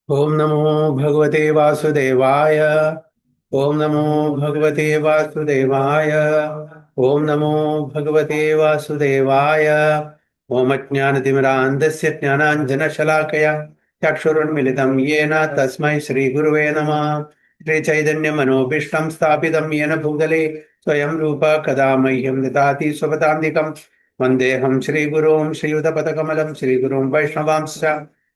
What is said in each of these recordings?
ओम नमो भगवते वासुदेवाय। ओम नमो भगवते वासुदेवाय। ओम नमो भगवते वासुदेवाय। ओम अज्ञानतिमिरान्धस्य ज्ञानाञ्जनशलाकया चक्षुरुन्मिलितं येन तस्मै श्रीगुरुवे नमः। श्रीचैतन्यमनोभीष्टं स्थापितं येन भूतले स्वयं रूप कदा मह्यं ददाति स्वपदान्तिकं। वन्देऽहं श्रीगुरुं श्रीयुतपदकमलं श्रीगुरुं वैष्णवांश्च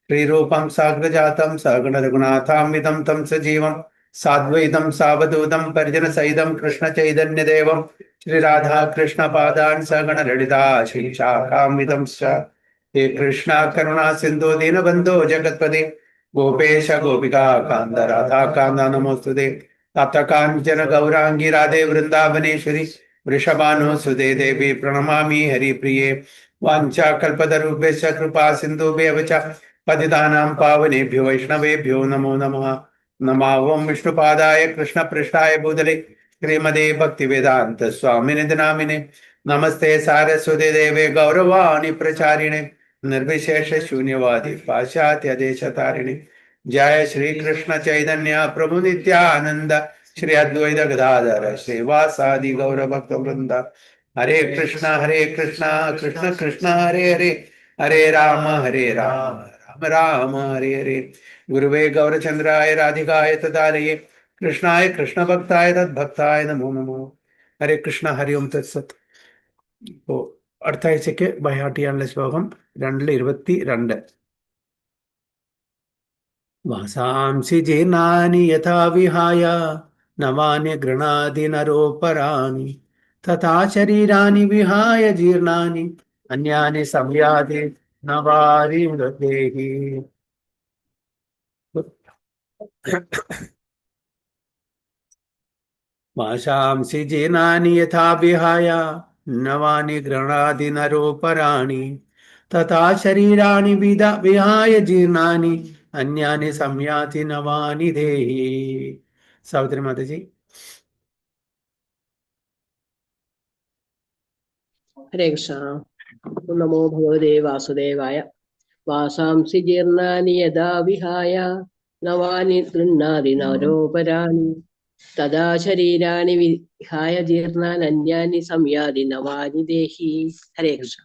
श्रीरूपं साग्रजातं सगणरघुनाथान्वितं तं सजीवं साद्वैतं सावधूतं परिजनसहितं कृष्णचैतन्यदेवं श्रीराधा कृष्णपादान् सगणललिता श्रीशाखान्वितंश्च। हे कृष्णा करुणा सिन्धो दीनबन्धो जगत्पते गोपेश गोपिका कान्त राधा कान्त नमोस्तुते। तप्त काञ्चन गौराङ्गी राधे वृन्दावनेश्वरी वृषभानुसुते देवी प्रणमामि हरिप्रिये। वाञ्छाकल्पतरुभ्यश्च कृपा सिन्धुभ्यः च पतितानां पावनेभ्यो वैष्णवेभ्यो नमो नमः। नमः ओं विष्णुपादाय कृष्णपृष्ठाय भूतले श्रीमदे भक्तिवेदान्त स्वामिने नामिने नमस्ते सारस्वती देवे गौरवाणी प्रचारिणे निर्विशेष शून्यवादी पाश्चात्य देशतारिणे। जय श्री कृष्ण चैतन्य प्रभु नित्यानंद श्री अद्वैत गदाधर श्रीवासादि गौर भक्त वृंद। हरे कृष्णा कृष्ण कृष्ण हरे हरे हरे राम राम राम हरे हरे। गुरुवे गौरचंद्राय राधिकाय तदालये कृष्णाय कृष्ण भक्ताय तद्भक्ताय नमो नमो। ഹരേ കൃഷ്ണ ഹരി ഓം തത്സത്. ഇപ്പോ അടുത്ത ആഴ്ചക്ക് ബൈഹാർട്ട് ചെയ്യാനുള്ള ശ്ലോകം 222. വാസാംസി ജീർണാനി യഥാ വിഹായ നവാനി ഗൃണാതി നരോപരാണി തഥാ ശരീരാണി വിഹായ ജീർണാനി അന്യാനി സംയാതി നവാരി ദേഹി. വാശാംസി ജീർണാനി യഥാ വിഹായ നവാനി ഗൃണാതി നരോപരാണി തഥാ ശരീരാണി വിഹായ ജീർണാനി അന്യാനി സംയാതി നവാനി ദേഹി. സാവിത്രി മാതാജി. ഹരേ കൃഷ്ണ. നമോ ഭഗവതേ വാസുദേവായ. വാസാംസി ജീർണാനി യഥാ വിഹായ നവാനി ഗൃഹ്ണാതി നരോപരാണി തഥാ ശരീരാണി വിഹായ ജീർണാനന്യാനി സംയാതി നവാനി ദേഹി. ഹരേ കൃഷ്ണ.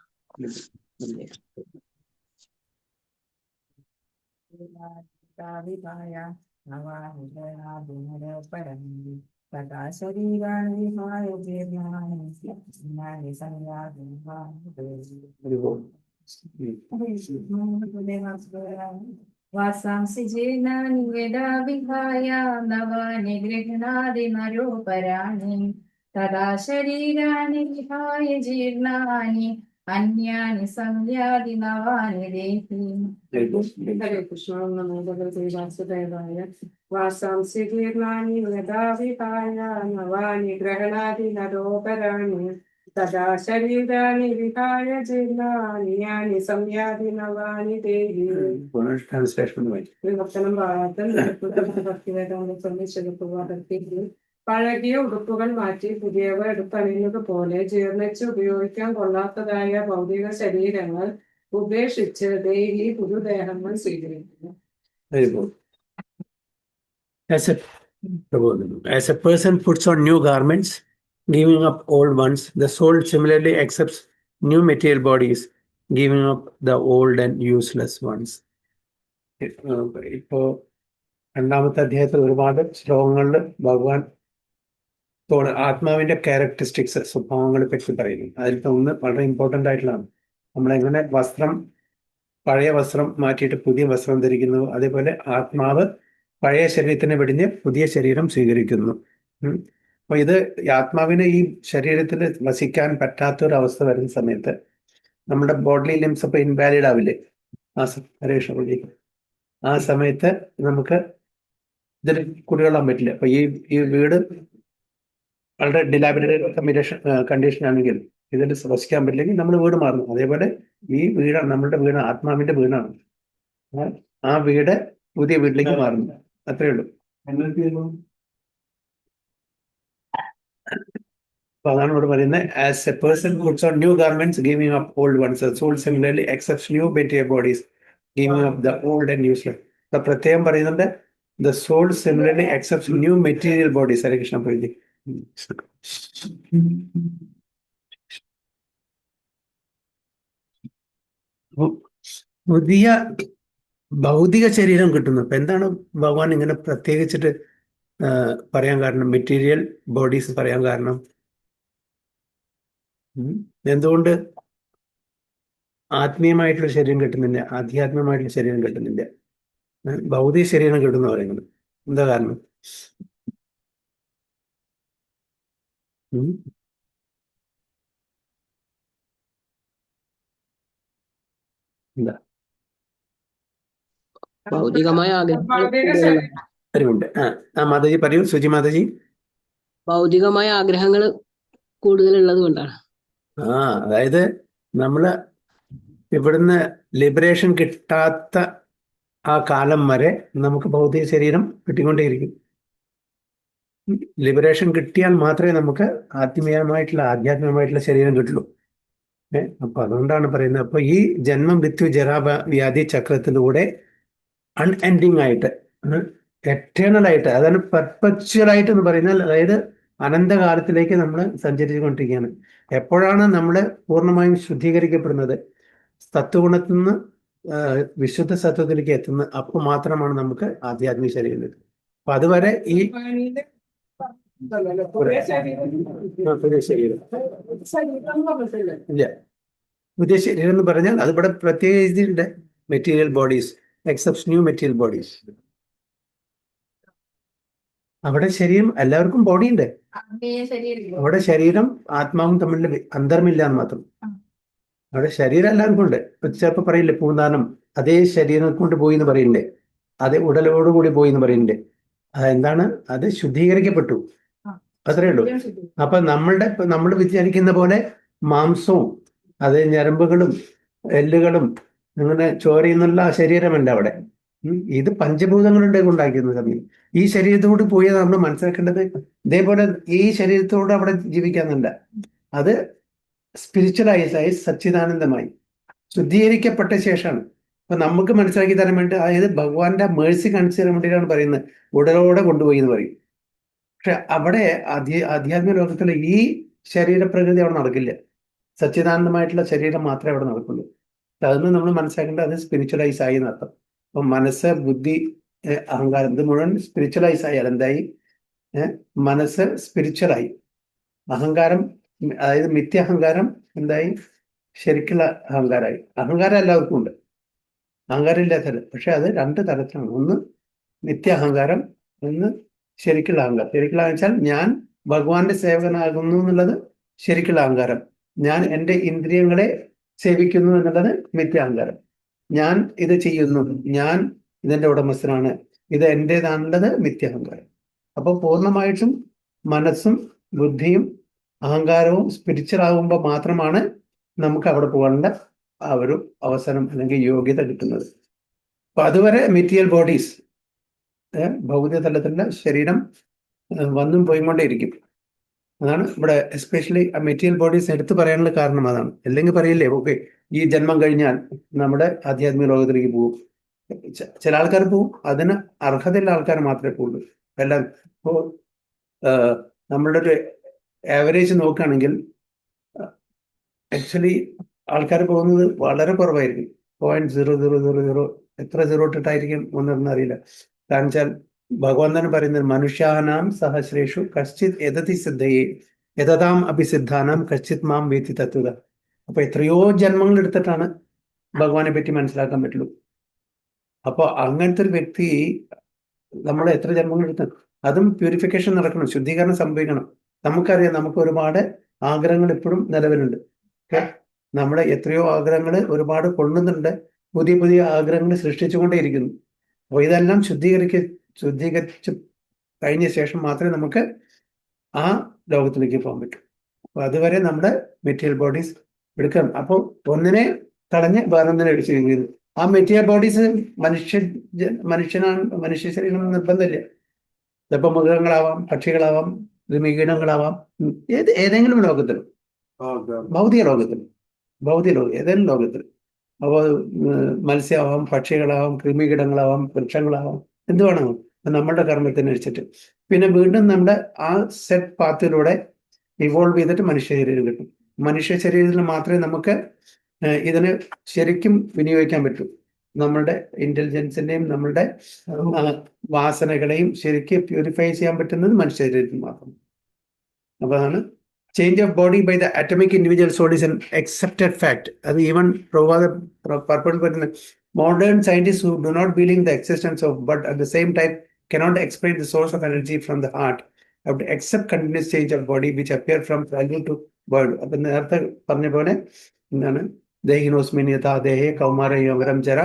तथा शरीराणि विहाय जीर्णानि संयाति वासांसि जीर्णानि यदा विहाय नवानि गृह्णाति नरोपराणि तदा शरीराणि विहाय जीर्णानि अन्यानि संयाति नवानि देहि. हरे कृष्ण. नमो भगवते वासुदेवाय. वासांसि जीर्णानि यदा विहाय नवानि गृह्णाति नरोपराणि तदा शरीराणि विहाय जीर्णानि यानि संयाति नवानि देहि. വിവർത്തനം ഭാഗത്തിൽ പഴകിയ ഉടുപ്പുകൾ മാറ്റി പുതിയവ എടുത്തണിയുന്നത് പോലെ ജീർണിച്ച് ഉപയോഗിക്കാൻ കൊള്ളാത്തതായ ഭൗതിക ശരീരങ്ങൾ ഉപേക്ഷിച്ച് ദേഹി പുതുദേഹങ്ങൾ സ്വീകരിക്കുന്നു. As a person puts on new garments, giving up old ones, the soul similarly accepts new material bodies, giving up the old and useless ones. ഇപ്പോ രണ്ടാമത്തെ അധ്യായത്തിൽ ഒരുപാട് ശ്ലോകങ്ങളിൽ ഭഗവാൻ ആത്മാവിന്റെ ക്യാരക്ടറിസ്റ്റിക്സ്, സ്വഭാവങ്ങളെ പറ്റി പറയുന്നു. അതിലത്തെ ഒന്ന് വളരെ ഇമ്പോർട്ടൻ്റ് ആയിട്ടുള്ളതാണ്. നമ്മളെങ്ങനെ പഴയ വസ്ത്രം മാറ്റിയിട്ട് പുതിയ വസ്ത്രം ധരിക്കുന്നു, അതേപോലെ ആത്മാവ് പഴയ ശരീരത്തിനെ വെടിഞ്ഞ് പുതിയ ശരീരം സ്വീകരിക്കുന്നു. അപ്പൊ ഇത് ആത്മാവിന് ഈ ശരീരത്തിൽ വസിക്കാൻ പറ്റാത്തൊരവസ്ഥ വരുന്ന സമയത്ത് നമ്മുടെ ബോഡി ലിംസ് അപ്പൊ ഇൻവാലിഡ് ആവില്ലേ? ആ സമയത്ത് നമുക്ക് ഇതിൽ കുടികൊള്ളാൻ പറ്റില്ല. അപ്പൊ ഈ വീട് വളരെ ഡിലാബിറ്റഡ് കണ്ടീഷൻ ആണെങ്കിൽ ഇതിൽ വസിക്കാൻ പറ്റില്ലെങ്കിൽ നമ്മൾ വീട് മാറുന്നു. അതേപോലെ ഈ വീടാണ് നമ്മളുടെ വീട്, ആത്മാവിന്റെ വീടാണ്. ആ വീട് പുതിയ വീട്ടിലേക്ക് മാറുന്നു. അത്രേ ഉള്ളൂ. അപ്പൊ അതാണ് ഇവിടെ പറയുന്നത്. As a person puts on new garments, giving up old ones, the soul similarly accepts new material bodies, giving up the old and useless. പ്രത്യേകം പറയുന്നുണ്ട്, the soul similarly accepts new material bodies. Hare Krishna പോയി. പുതിയ ഭൗതിക ശരീരം കിട്ടുന്നു. അപ്പൊ എന്താണ് ഭഗവാൻ ഇങ്ങനെ പ്രത്യേകിച്ചിട്ട് പറയാൻ കാരണം, മെറ്റീരിയൽ ബോഡീസ് പറയാൻ കാരണം? എന്തുകൊണ്ട് ആത്മീയമായിട്ടുള്ള ശരീരം കിട്ടുന്നില്ല, ആധ്യാത്മികമായിട്ടുള്ള ശരീരം കിട്ടുന്നില്ല, ഭൗതിക ശരീരം കിട്ടുന്ന പറയുന്നത്? എന്താ കാരണം? എന്താ? ഭൗതികമായ ആഗ്രഹങ്ങൾ ഭൗതിക കൂടുതലാണ്. അറിവുണ്ട്. മാതാജി പറയൂ, സുജി മാതാജി. ഭൗതികമായ ആഗ്രഹങ്ങൾ കൂടുതലുള്ളത് കൊണ്ടാണ്. അതായത് നമ്മള് ഇവിടുന്ന് ലിബറേഷൻ കിട്ടാത്ത ആ കാലം വരെ നമുക്ക് ഭൗതിക ശരീരം കിട്ടിക്കൊണ്ടേയിരിക്കും. ലിബറേഷൻ കിട്ടിയാൽ മാത്രമേ നമുക്ക് ആധ്യാത്മികമായിട്ടുള്ള ശരീരം കിട്ടുള്ളൂ. അപ്പൊ അതുകൊണ്ടാണ് പറയുന്നത്. അപ്പൊ ഈ ജന്മം, മൃത്യു, ജരാ, വ്യാധി ചക്രത്തിലൂടെ അൺഎൻഡിങ് ആയിട്ട്, എറ്റേണൽ ആയിട്ട്, അതാണ് പെർപച്വൽ ആയിട്ട് എന്ന് പറയുന്നത്. അതായത് അനന്തകാലത്തിലേക്ക് നമ്മൾ സഞ്ചരിച്ചുകൊണ്ടിരിക്കുകയാണ്. എപ്പോഴാണ് നമ്മൾ പൂർണ്ണമായും ശുദ്ധീകരിക്കപ്പെടുന്നത്, സത്വഗുണത്തിൽ നിന്ന് വിശുദ്ധ സത്വത്തിലേക്ക് എത്തുന്നത്, അപ്പോൾ മാത്രമാണ് നമുക്ക് ആധ്യാത്മിക ശരീരം കിട്ടുന്നത്. അപ്പൊ അതുവരെ ഈ പുതിയ ശരീരം ഇല്ല. പുതിയ ശരീരം എന്ന് പറഞ്ഞാൽ അത് ഇവിടെ പ്രത്യേകിച്ചുണ്ട്, material bodies accept new material bodies. അവിടെ ശരീരം, എല്ലാവർക്കും ബോഡി ഉണ്ട്. അവിടെ ശരീരം ആത്മാവും തമ്മിൽ അന്തരമില്ല എന്ന് മാത്രം. അവിടെ ശരീരം എല്ലാവർക്കും ഉണ്ട്. ചിലപ്പോൾ പറയില്ലേ, പൂന്താനം അതേ ശരീരം കൊണ്ട് പോയി എന്ന് പറയില്ലേ, അതേ ഉടലോടുകൂടി പോയി എന്ന് പറയില്ലേ. എന്താണ് അത്? ശുദ്ധീകരിക്കപ്പെട്ടു, അത്രേ ഉള്ളൂ. അപ്പൊ നമ്മൾ വിചാരിക്കുന്ന പോലെ മാംസവും അത് ഞരമ്പുകളും എല്ലുകളും അങ്ങനെ ചോരയെന്നുള്ള ശരീരമല്ല അവിടെ. ഇത് പഞ്ചഭൂതങ്ങളുടെ ഉണ്ടാക്കിയത് തമ്മിൽ. ഈ ശരീരത്തോട് പോയി നമ്മൾ മനസ്സിലാക്കേണ്ടത്, ഇതേപോലെ ഈ ശരീരത്തോട് അവിടെ ജീവിക്കാന്നുണ്ട്. അത് സ്പിരിച്വലൈസായി സച്ചിദാനന്ദമായി ശുദ്ധീകരിക്കപ്പെട്ട ശേഷമാണ്. അപ്പൊ നമുക്ക് മനസ്സിലാക്കി തരാൻ വേണ്ടി, അതായത് ഭഗവാന്റെ മേഴ്സി കാണിച്ചു തരാൻ വേണ്ടിയിട്ടാണ് പറയുന്നത് ഉടലോടെ കൊണ്ടുപോയി എന്ന് പറയും. പക്ഷെ അവിടെ ആധ്യാത്മിക ലോകത്തിൽ ഈ ശരീരപ്രകൃതി അവിടെ നടക്കില്ല. സച്ചിദാനന്ദമായിട്ടുള്ള ശരീരം മാത്രമേ അവിടെ നടക്കുള്ളൂ. അതൊന്ന് നമ്മൾ മനസ്സിലാക്കേണ്ടത്, അത് സ്പിരിച്വലൈസ് ആയി എന്നർത്ഥം. അപ്പൊ മനസ്സ്, ബുദ്ധി, അഹങ്കാരം ഇത് മുഴുവൻ സ്പിരിച്വലൈസ് ആയാൽ എന്തായി? മനസ്സ് സ്പിരിച്വലായി. അഹങ്കാരം, അതായത് മിഥ്യാഹങ്കാരം എന്തായി? ശരിക്കുള്ള അഹങ്കാരമായി. അഹങ്കാരം എല്ലാവർക്കും ഉണ്ട്, അഹങ്കാരം ഇല്ലാത്തത്. പക്ഷെ അത് രണ്ട് തരത്തിലാണ്. ഒന്ന് നിത്യാഹങ്കാരം, ഒന്ന് ശരിക്കുള്ള അഹങ്കാരം. ശരിക്കുള്ള വെച്ചാൽ ഞാൻ ഭഗവാന്റെ സേവകനാകുന്നു എന്നുള്ളത് ശരിക്കുള്ള അഹങ്കാരം. ഞാൻ എൻ്റെ ഇന്ദ്രിയങ്ങളെ സേവിക്കുന്നു എന്നുള്ളത് മിഥ്യാഹങ്കാരം. ഞാൻ ഇത് ചെയ്യുന്നു, ഞാൻ ഇതിൻ്റെ ഉടമസ്ഥനാണ്, ഇത് എൻ്റേതാണുള്ളത് മിഥ്യാഹങ്കാരം. അപ്പോൾ പൂർണ്ണമായിട്ടും മനസ്സും ബുദ്ധിയും അഹങ്കാരവും സ്പിരിച്വൽ ആകുമ്പോൾ മാത്രമാണ് നമുക്ക് അവിടെ പോകാനുള്ള ആ ഒരു അവസരം അല്ലെങ്കിൽ യോഗ്യത കിട്ടുന്നത്. അപ്പൊ അതുവരെ മെറ്റീരിയൽ ബോഡീസ്, ഭൗതിക തലത്തിലുള്ള ശരീരം വന്നും പോയിക്കൊണ്ടേയിരിക്കും. അതാണ് ഇവിടെ എസ്പെഷ്യലി മെറ്റീരിയൽ ബോഡീസ് എടുത്തു പറയാനുള്ള കാരണം അതാണ്. അല്ലെങ്കിൽ പറയില്ലേ, ഓക്കെ ഈ ജന്മം കഴിഞ്ഞാൽ നമ്മുടെ ആധ്യാത്മിക ലോകത്തിലേക്ക് പോകും. ചില ആൾക്കാർ പോകും, അതിന് അർഹതയുള്ള ആൾക്കാർ മാത്രമേ പോകുള്ളൂ. എല്ലാം ഇപ്പോൾ നമ്മളുടെ ഒരു ആവറേജ് നോക്കുകയാണെങ്കിൽ ആക്ച്വലി ആൾക്കാർ പോകുന്നത് വളരെ കുറവായിരിക്കും. 0.0000 എത്ര സീറോ ഇട്ടിട്ടായിരിക്കും ഒന്നും അറിയില്ല. കാരണം വെച്ചാൽ ഭഗവാൻ തന്നെ പറയുന്നത്, മനുഷ്യാനാം സഹസ്രേഷു കശ്ചിത് യതതി സിദ്ധയെ യതതാം അഭിസിദ്ധാനാം കശ്ചിത് മാം വേത്തി തത്വത. അപ്പൊ എത്രയോ ജന്മങ്ങൾ എടുത്തിട്ടാണ് ഭഗവാനെ പറ്റി മനസ്സിലാക്കാൻ പറ്റുള്ളൂ. അപ്പോൾ അങ്ങനത്തെ ഒരു വ്യക്തി നമ്മൾ എത്ര ജന്മങ്ങൾ എടുത്ത്, അതും പ്യൂരിഫിക്കേഷൻ നടക്കണം, ശുദ്ധീകരണം സംഭവിക്കണം. നമുക്കറിയാം, നമുക്ക് ഒരുപാട് ആഗ്രഹങ്ങൾ ഇപ്പോഴും നിലവിലുണ്ട്. നമ്മുടെ എത്രയോ ആഗ്രഹങ്ങൾ ഒരുപാട് കൊള്ളുന്നുണ്ട്, പുതിയ പുതിയ ആഗ്രഹങ്ങൾ സൃഷ്ടിച്ചുകൊണ്ടേയിരിക്കുന്നു. അപ്പോൾ ഇതെല്ലാം ശുദ്ധീകരിച്ച് കഴിഞ്ഞ ശേഷം മാത്രമേ നമുക്ക് ആ ലോകത്തിലേക്ക് പോകാൻ പറ്റൂ. അപ്പോൾ അതുവരെ നമ്മുടെ മെറ്റീരിയൽ ബോഡീസ് എടുക്കണം. അപ്പോൾ ഒന്നിനെ തടഞ്ഞ് വേറൊന്നിനെ അടിച്ചു കഴിഞ്ഞത്. ആ മെറ്റീരിയൽ ബോഡീസ് മനുഷ്യ ശരീരം നിർബന്ധമില്ല. ചിലപ്പോൾ മൃഗങ്ങളാവാം, പക്ഷികളാവാം, കീടങ്ങളാവാം, ഏതെങ്കിലും ലോകത്തിൽ, ഭൗതിക ലോകം, ഏതെങ്കിലും ലോകത്തിൽ. അപ്പോൾ മത്സ്യമാവാം, പക്ഷികളാവാം, കൃമികീടങ്ങളാവാം, വൃക്ഷങ്ങളാവാം, എന്ത് വേണമെങ്കിലും നമ്മളുടെ കർമ്മത്തിനനുസരിച്ചിട്ട്. പിന്നെ വീണ്ടും നമ്മുടെ ആ സെറ്റ് പാത്തിലൂടെ ഇവോൾവ് ചെയ്തിട്ട് മനുഷ്യ ശരീരം കിട്ടും. മനുഷ്യ ശരീരത്തിൽ മാത്രമേ നമുക്ക് ഇതിന് ശരിക്കും വിനിയോഗിക്കാൻ പറ്റൂ. നമ്മളുടെ ഇന്റലിജൻസിന്റെയും നമ്മളുടെ വാസനകളെയും ശരിക്കും പ്യൂരിഫൈ ചെയ്യാൻ പറ്റുന്നത് മനുഷ്യ ശരീരത്തിൽ മാത്രം. അപ്പൊ അതാണ് change of body by the atomic individual soul is an accepted fact. അത് ഈവൻ പർപ്പൺ modern scientists who do not believe the existence of but at the same time cannot explain the source of energy from the heart have to accept continuous change of body which appear from childhood to birth. അപ്പൊ നേരത്തെ പറഞ്ഞ പോലെ എന്താണ് ദേഹിനോസ്മിൻ യഥാ ദേഹേ കൗമാര യോഗരം ജര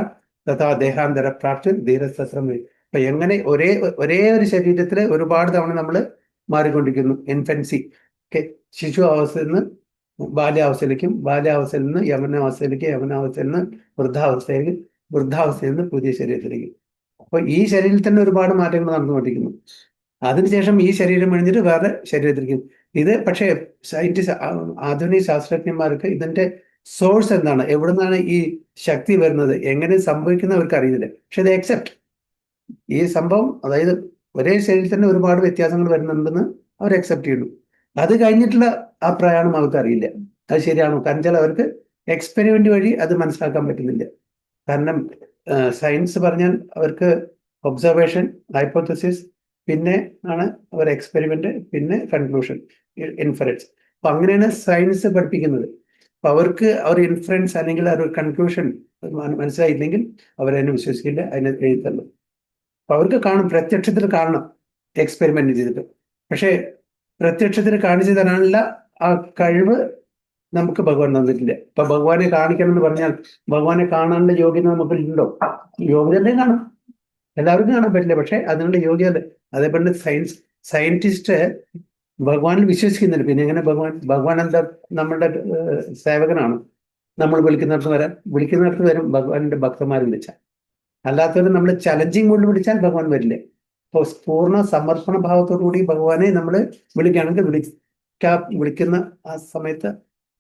തഥാ ദേഹാന്തര പ്രാപ്തി ധീരസത്രം. അപ്പൊ എങ്ങനെ ഒരേ ഒരു ശരീരത്തില് ഒരുപാട് തവണ നമ്മൾ മാറിക്കൊണ്ടിരിക്കുന്നു. ഇൻഫൻസി ശിശു അവസ്ഥയിൽ നിന്ന് ബാല്യാവസ്ഥയിലേക്കും, ബാല്യാവസ്ഥയിൽ നിന്ന് യവനാവസ്ഥയിലേക്ക്, യവനാവസ്ഥയിൽ നിന്ന് വൃദ്ധാവസ്ഥയിലേക്ക്, വൃദ്ധാവസ്ഥയിൽ നിന്ന് പുതിയ ശരീരത്തിലേക്ക്. അപ്പൊ ഈ ശരീരത്തിൽ തന്നെ ഒരുപാട് മാറ്റങ്ങൾ നടന്നുകൊണ്ടിരിക്കുന്നു. അതിനുശേഷം ഈ ശരീരം കഴിഞ്ഞിട്ട് വേറെ ശരീരത്തിലേക്ക്. ഇത് പക്ഷേ ആധുനിക ശാസ്ത്രജ്ഞന്മാർക്ക് ഇതിന്റെ സോഴ്സ് എന്താണ്, എവിടെ നിന്നാണ് ഈ ശക്തി വരുന്നത്, എങ്ങനെ സംഭവിക്കുന്നവർക്ക് അറിയുന്നില്ല. പക്ഷെ ഇത് അക്സെപ്റ്റ് ഈ സംഭവം, അതായത് ഒരേ ശരീരത്തിൽ തന്നെ ഒരുപാട് വ്യത്യാസങ്ങൾ വരുന്നുണ്ടെന്ന് അവർ അക്സെപ്റ്റ് ചെയ്യുന്നു. അത് കഴിഞ്ഞിട്ടുള്ള ആ പ്രയാണം അവർക്ക് അറിയില്ല അത് ശരിയാണോ. കാരണം വെച്ചാൽ അവർക്ക് എക്സ്പെരിമെന്റ് വഴി അത് മനസ്സിലാക്കാൻ പറ്റുന്നില്ല. കാരണം സയൻസ് പറഞ്ഞാൽ അവർക്ക് ഒബ്സർവേഷൻ, ഹൈപ്പോത്തസിസ്, പിന്നെ ആണ് അവർ എക്സ്പെരിമെന്റ്, പിന്നെ കൺക്ലൂഷൻ, ഇൻഫറൻസ്. അപ്പൊ അങ്ങനെയാണ് സയൻസ് പഠിപ്പിക്കുന്നത്. അപ്പൊ അവർക്ക് അവർ ഇൻഫറൻസ് അല്ലെങ്കിൽ ഒരു കൺക്ലൂഷൻ മനസ്സിലായില്ലെങ്കിൽ അവരതിനെ വിശ്വസിക്കില്ല, അതിനെ എഴുതല്ലോ. അപ്പൊ അവർക്ക് കാണും, പ്രത്യക്ഷത്തിൽ കാണണം എക്സ്പെരിമെന്റ് ചെയ്തിട്ട്. പക്ഷെ പ്രത്യക്ഷത്തിൽ കാണിച്ചു തരാനുള്ള ആ കഴിവ് നമുക്ക് ഭഗവാൻ തന്നിട്ടില്ല. ഇപ്പൊ ഭഗവാനെ കാണിക്കണം എന്ന് പറഞ്ഞാൽ ഭഗവാനെ കാണാനുള്ള യോഗ്യത നമുക്ക് ഉണ്ടോ? യോഗ്യത കാണാം, എല്ലാവർക്കും കാണാൻ പറ്റില്ല. പക്ഷെ അതിനുള്ള യോഗ്യത. അതേപോലെ സയന്റിസ്റ്റ് ഭഗവാനിൽ വിശ്വസിക്കുന്നില്ല. പിന്നെ എങ്ങനെ ഭഗവാൻ എന്താ നമ്മളുടെ സേവകനാണ്. നമ്മൾ വിളിക്കുന്നിടത്ത് വരും ഭഗവാന്റെ ഭക്തന്മാരെ വിളിച്ചാൽ. അല്ലാത്തവരും നമ്മൾ ചലഞ്ചിങ് കൊണ്ട് വിളിച്ചാൽ ഭഗവാൻ വരില്ലേ. അപ്പോൾ പൂർണ്ണ സമർപ്പണ ഭാവത്തോടുകൂടി ഭഗവാനെ നമ്മൾ വിളിക്കുകയാണെങ്കിൽ വിളിക്കുന്ന ആ സമയത്ത്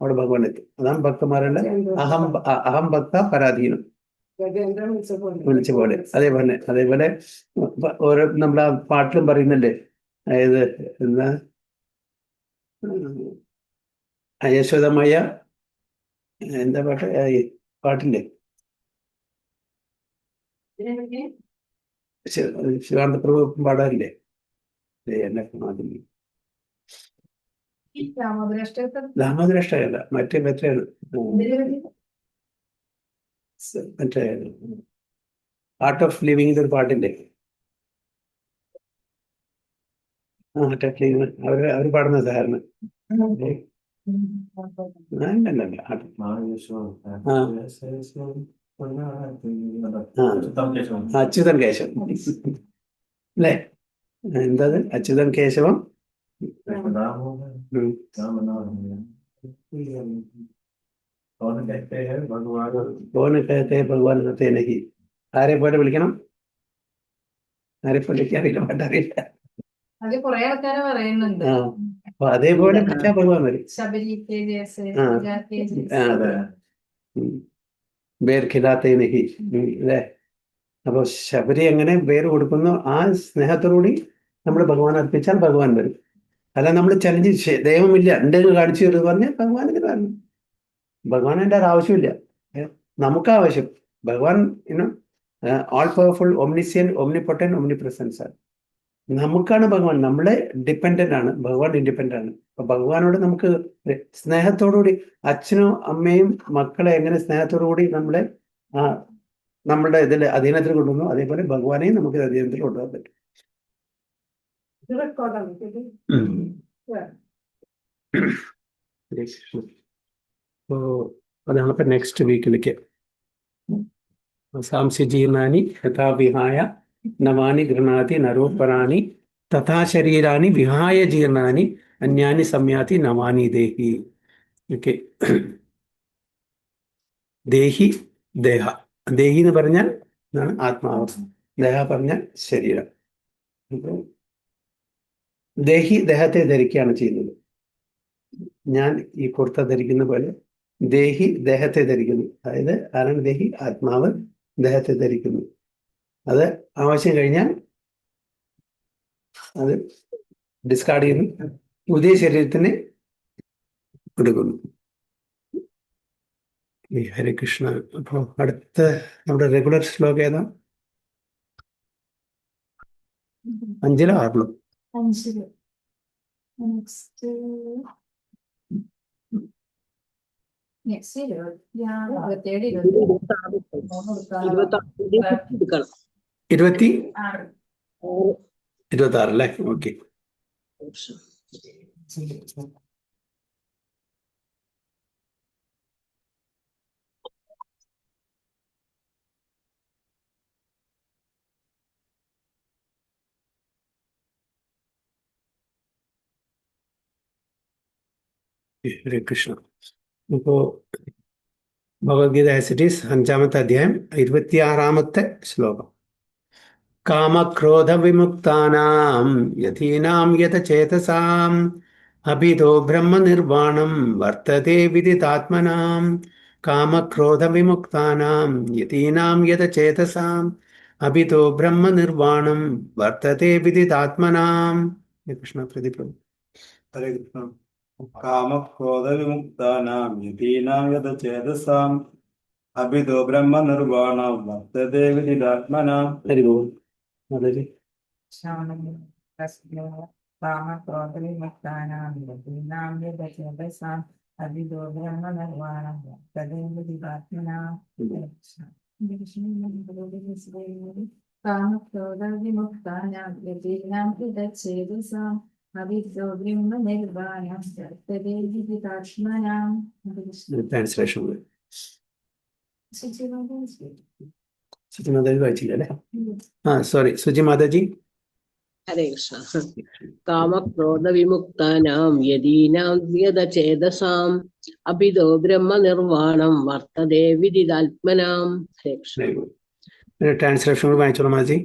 അവിടെ ഭഗവാൻ എത്തും. അതാണ് ഭക്തന്മാരുടെ അഹം ഭക്ത പരാധീനം വിളിച്ച പോലെ. അതേപോലെ ഓരോ നമ്മുടെ പാട്ടിലും പറയുന്നുണ്ട്. അതായത് എന്താ യശോദമായ എന്താ പാട്ടില്ലേ, ശിവാനന്ദപ്രഭു പാടാറില്ലേ, എന്നെ മാതിരി ദാമോദരഷ്ടയല്ല, മറ്റേ മറ്റേ ആർട്ട് ഓഫ് ലിവിംഗിന്റെ ഒരു പാട്ടില്ലേ, ആർട്ട് ഓഫ് ലിവിംഗ് അവര് പാടുന്ന സാധാരണ അച്യുതൻ കേശവം അല്ലേ? എന്താ അച്യുതൻ കേശവം ഭഗവാൻ നഹി. ആരെ പോലെ വിളിക്കണം? ആരെ പോലെ അറിയില്ല, പാട്ടറിയില്ല. അപ്പൊ അതേപോലെ വിളിച്ചാൽ ഭഗവാൻ വരും. ബേർ ഖിലാത്തേ നഹി അല്ലേ? അപ്പൊ ശബരി എങ്ങനെ പേര് കൊടുക്കുന്നു, ആ സ്നേഹത്തോടുകൂടി നമ്മൾ ഭഗവാൻ അർപ്പിച്ചാൽ ഭഗവാൻ വരും. അല്ല നമ്മൾ ചലഞ്ച് ദൈവമില്ല ഉണ്ടെങ്കിൽ കാണിച്ചു തരുമെന്ന് പറഞ്ഞാൽ ഭഗവാനിന് കാരണം ഭഗവാൻ എൻ്റെ ആവശ്യമില്ല, നമുക്ക് ആവശ്യം. ഭഗവാൻ ഓൾ പവർഫുൾ, ഒംനിസിയൻ, ഒംനിപൊട്ടൻ, ഒംനിപ്രസൻസ് ആണ്. നമുക്കാണ് ഭഗവാൻ, നമ്മളെ ഡിപ്പെൻഡന്റ് ആണ്, ഭഗവാൻ ഇൻഡിപെൻഡന്റ് ആണ്. അപ്പൊ ഭഗവാനോട് നമുക്ക് സ്നേഹത്തോടുകൂടി, അച്ഛനും അമ്മയും മക്കളെ എങ്ങനെ സ്നേഹത്തോടുകൂടി നമ്മളുടെ ഇതിൽ അധീനത്തിൽ കൊണ്ടുവന്നു, അതേപോലെ ഭഗവാനെയും നമുക്ക് അധീനത്തിൽ കൊണ്ടുപോകാൻ പറ്റും. അതാണ് ഇപ്പൊ നെക്സ്റ്റ് വീക്കിലേക്ക്. സാംസ്യ ജീർണാനി യഥാ വിഹായ നവാനി ഗൃഹാതി നരോപരാണി തഥാ ശരീരാനി വിഹായ ജീർണാനി അന്യാനി സംയാതി നവാനി ദേഹി. ഓക്കെ, ദേഹി ദേഹ, ദേഹി എന്ന് പറഞ്ഞാൽ എന്താണ്? ആത്മാവ്. ദേഹ പറഞ്ഞാൽ ശരീരം. അപ്പോൾ ദേഹി ദേഹത്തെ ധരിക്കുകയാണ് ചെയ്യുന്നത്. ഞാൻ ഈ കുർത്ത ധരിക്കുന്ന പോലെ ദേഹി ദേഹത്തെ ധരിക്കുന്നു. അതായത് ആരാണ് ദേഹി? ആത്മാവ് ദേഹത്തെ ധരിക്കുന്നു. അത് ആവശ്യം കഴിഞ്ഞാൽ അത് ഡിസ്കാർഡ് ചെയ്യുന്നു, പുതിയ ശരീരത്തിന് കൊടുക്കുന്നു. ഹരേ കൃഷ്ണ. അപ്പോൾ അടുത്ത നമ്മുടെ റെഗുലർ ശ്ലോകം ഏതാ? 5-ലോ 6-ലോ? 5. നെക്സ്റ്റ് നെക്സ്റ്റ് 27 എടുക്കണം. 26 അല്ലേ? ഓക്കെ. ഹരേ കൃഷ്ണ. ഇപ്പോ ഭഗവത്ഗീത ആസ് ഇറ്റ് ഈസ് 5-ാമത്തെ അധ്യായം 26-ാമത്തെ ശ്ലോകം. കാമക്രോധ വിമുക്താനാം യതീനാം യതചേതസാം അഭിതോ ബ്രഹ്മനിർവാണം വർത്തതേ വിദിതാത്മനാം. കാമക്രോധ വിമുക്താനാം യതീനാം യതചേതസാം അഭിതോ ബ്രഹ്മനിർവാണം വർത്തതേ വിദിതാത്മനാം. കൃഷ്ണ പ്രദീപ്. ഹരേ കൃഷ്ണ. കാമക്രോധവിമുക്താനാം യതീനാം യതചേതസാം അഭിതോ ബ്രഹ്മനിർവാണം വർത്തതേ വിദിതാത്മനാം. ഹരി ഓം. മാതാജി. കാമക്രോധവിമുക്താനാം യതീനാം യതചേതസാം അഭിതോ ബ്രഹ്മനിർവാണം വർത്തതേ വിദിതാത്മനാം. കാമക്രോധവിമുക്താനാം യതീനാം യതചേതസാം അഭിതോ ബ്രഹ്മനിർവാണം വർത്തതേ വിദിതാത്മനാം. ട്രാൻസ്ലേഷൻ സുജി മാതാജി വായിച്ചില്ല അല്ലേ? സോറി, സുജി മാതാജി. ഹരേ കൃഷ്ണ. കാമക്രോധ വിമുക്താനാം യതീനാം യതചേതസാം അഭിതോ ബ്രഹ്മനിർവാണം വർത്തതേ വിദിതാത്മനാം. ഹരേ കൃഷ്ണ. ട്രാൻസ്ലേഷൻ കൂടി വായിച്ചോളൂ മാതാജി.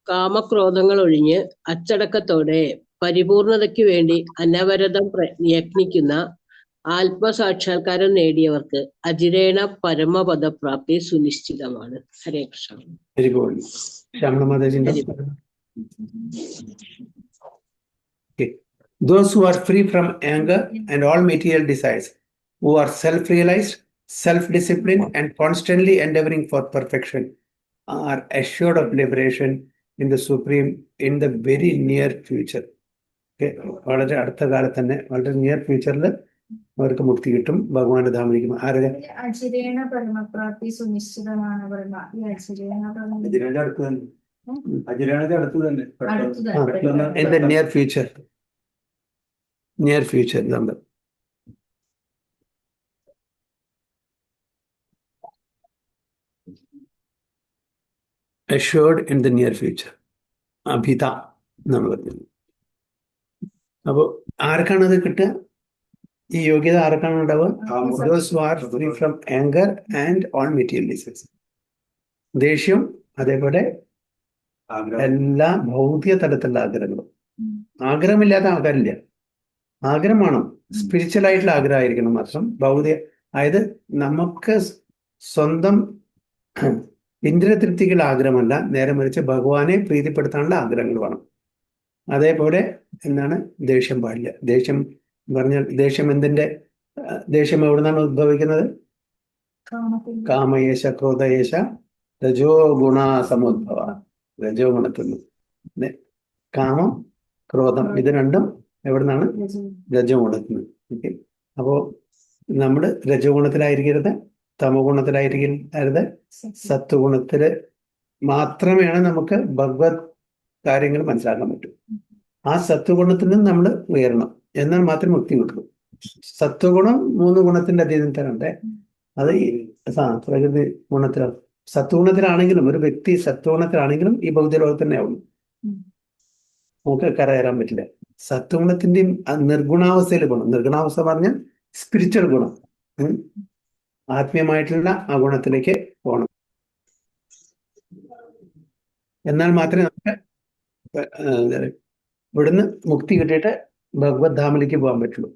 കാമക്രോധങ്ങൾ ഒഴിഞ്ഞ് അച്ചടക്കത്തോടെ പരിപൂർണതയ്ക്ക് വേണ്ടി അനവരതം യത്നിക്കുന്ന ആത്മസാക്ഷാത്കാരം നേടിയവർക്ക് അജിരേണ പരമപദപ്രാപ്തി സുനിശ്ചിതമാണ്. ഹരേ കൃഷ്ണ. ഹരി ഓം. Shyamala Mataji. Those who are free from anger and all material desires, who are self-realized, self-disciplined, and constantly endeavoring for perfection, are assured of liberation in the Supreme in the very near future. വളരെ അടുത്ത കാലത്ത് തന്നെ, വളരെ near ഫ്യൂച്ചറിൽ അവർക്ക് മുക്തി കിട്ടും, ഭഗവാന്റെ ധാമനിക്കും. ആരുടെ? അജിരേണ പരമപ്രാപ്തി സുനിശ്ചിതമാണ്. ഈ അജിരേണ അജിരേണയുടെ അടുത്ത് തന്നെ. അജിരേണയുടെ അടുത്ത് തന്നെ. in the near future. Near future നമ്മൾ assured in the near future. Abhitha എന്നാണ് പറഞ്ഞത്. അപ്പോൾ ആർക്കാണത് കിട്ടുക? ഈ യോഗ്യത ആർക്കാണ് ഉണ്ടാവുക? Those who are free from anger and all material desires. ദേഷ്യം, അതേപോലെ എല്ലാ ഭൗതിക തലത്തിലുള്ള ആഗ്രഹങ്ങളും. ആഗ്രഹമില്ലാത്ത ആൾക്കാരില്ല. ആഗ്രഹം വേണം, സ്പിരിച്വൽ ആയിട്ടുള്ള ആഗ്രഹമായിരിക്കണം മാത്രം. ഭൗതിക, അതായത് നമുക്ക് സ്വന്തം ഇന്ദ്രിയ തൃപ്തിക്കുള്ള ആഗ്രഹമല്ല, നേരെ മറിച്ച് ഭഗവാനെ പ്രീതിപ്പെടുത്താനുള്ള ആഗ്രഹങ്ങൾ വേണം. അതേപോലെ എന്താണ്? ദേഷ്യം പാടില്ല. ദേഷ്യം പറഞ്ഞാൽ, ദേഷ്യം എന്തിന്റെ? ദേഷ്യം എവിടെ നിന്നാണ് ഉദ്ഭവിക്കുന്നത്? കാമയേശ ക്രോധയേശ രജോ ഗുണ സമുദ്ഭവ. രജോ ഗുണത്തിൽ നിന്ന്. കാമം, ക്രോധം, ഇത് രണ്ടും എവിടെ നിന്നാണ്? രജോ ഗുണത്തിൽ നിന്ന്. ഓക്കെ. അപ്പോൾ നമ്മൾ രജോ ഗുണത്തിലായിരിക്കരുത്, തമോ ഗുണത്തിലായിരിക്കരുത്, സത്വഗുണത്തില് മാത്രമേയാണ് നമുക്ക് ഭഗവത് കാര്യങ്ങൾ മനസ്സിലാക്കാൻ പറ്റും. ആ സത്വഗുണത്തിൽ നിന്ന് നമ്മൾ ഉയരണം, എന്നാൽ മാത്രമേ മുക്തി കിട്ടുള്ളൂ. സത്വഗുണം 3 ഗുണത്തിന്റെ അധീനത്തിലുണ്ട്. അത് ഈ പ്രകൃതി ഗുണത്തിലാണ്. സത്വഗുണത്തിലാണെങ്കിലും, ഒരു വ്യക്തി സത്വഗുണത്തിലാണെങ്കിലും ഈ ഭൗതിക ലോകത്ത് തന്നെ ആവുള്ളൂ. നമുക്ക് കരകയറാൻ പറ്റില്ല. സത്വഗുണത്തിന്റെയും നിർഗുണാവസ്ഥയിലെ ഗുണം, നിർഗുണാവസ്ഥ പറഞ്ഞാൽ സ്പിരിച്വൽ ഗുണം, ആത്മീയമായിട്ടുള്ള ആ ഗുണത്തിലേക്ക് പോകണം. എന്നാൽ മാത്രമേ നമുക്ക് ഇവിടുന്ന് മുക്തി കിട്ടിയിട്ട് ഭഗവത് ധാമിലേക്ക് പോകാൻ പറ്റുള്ളൂ.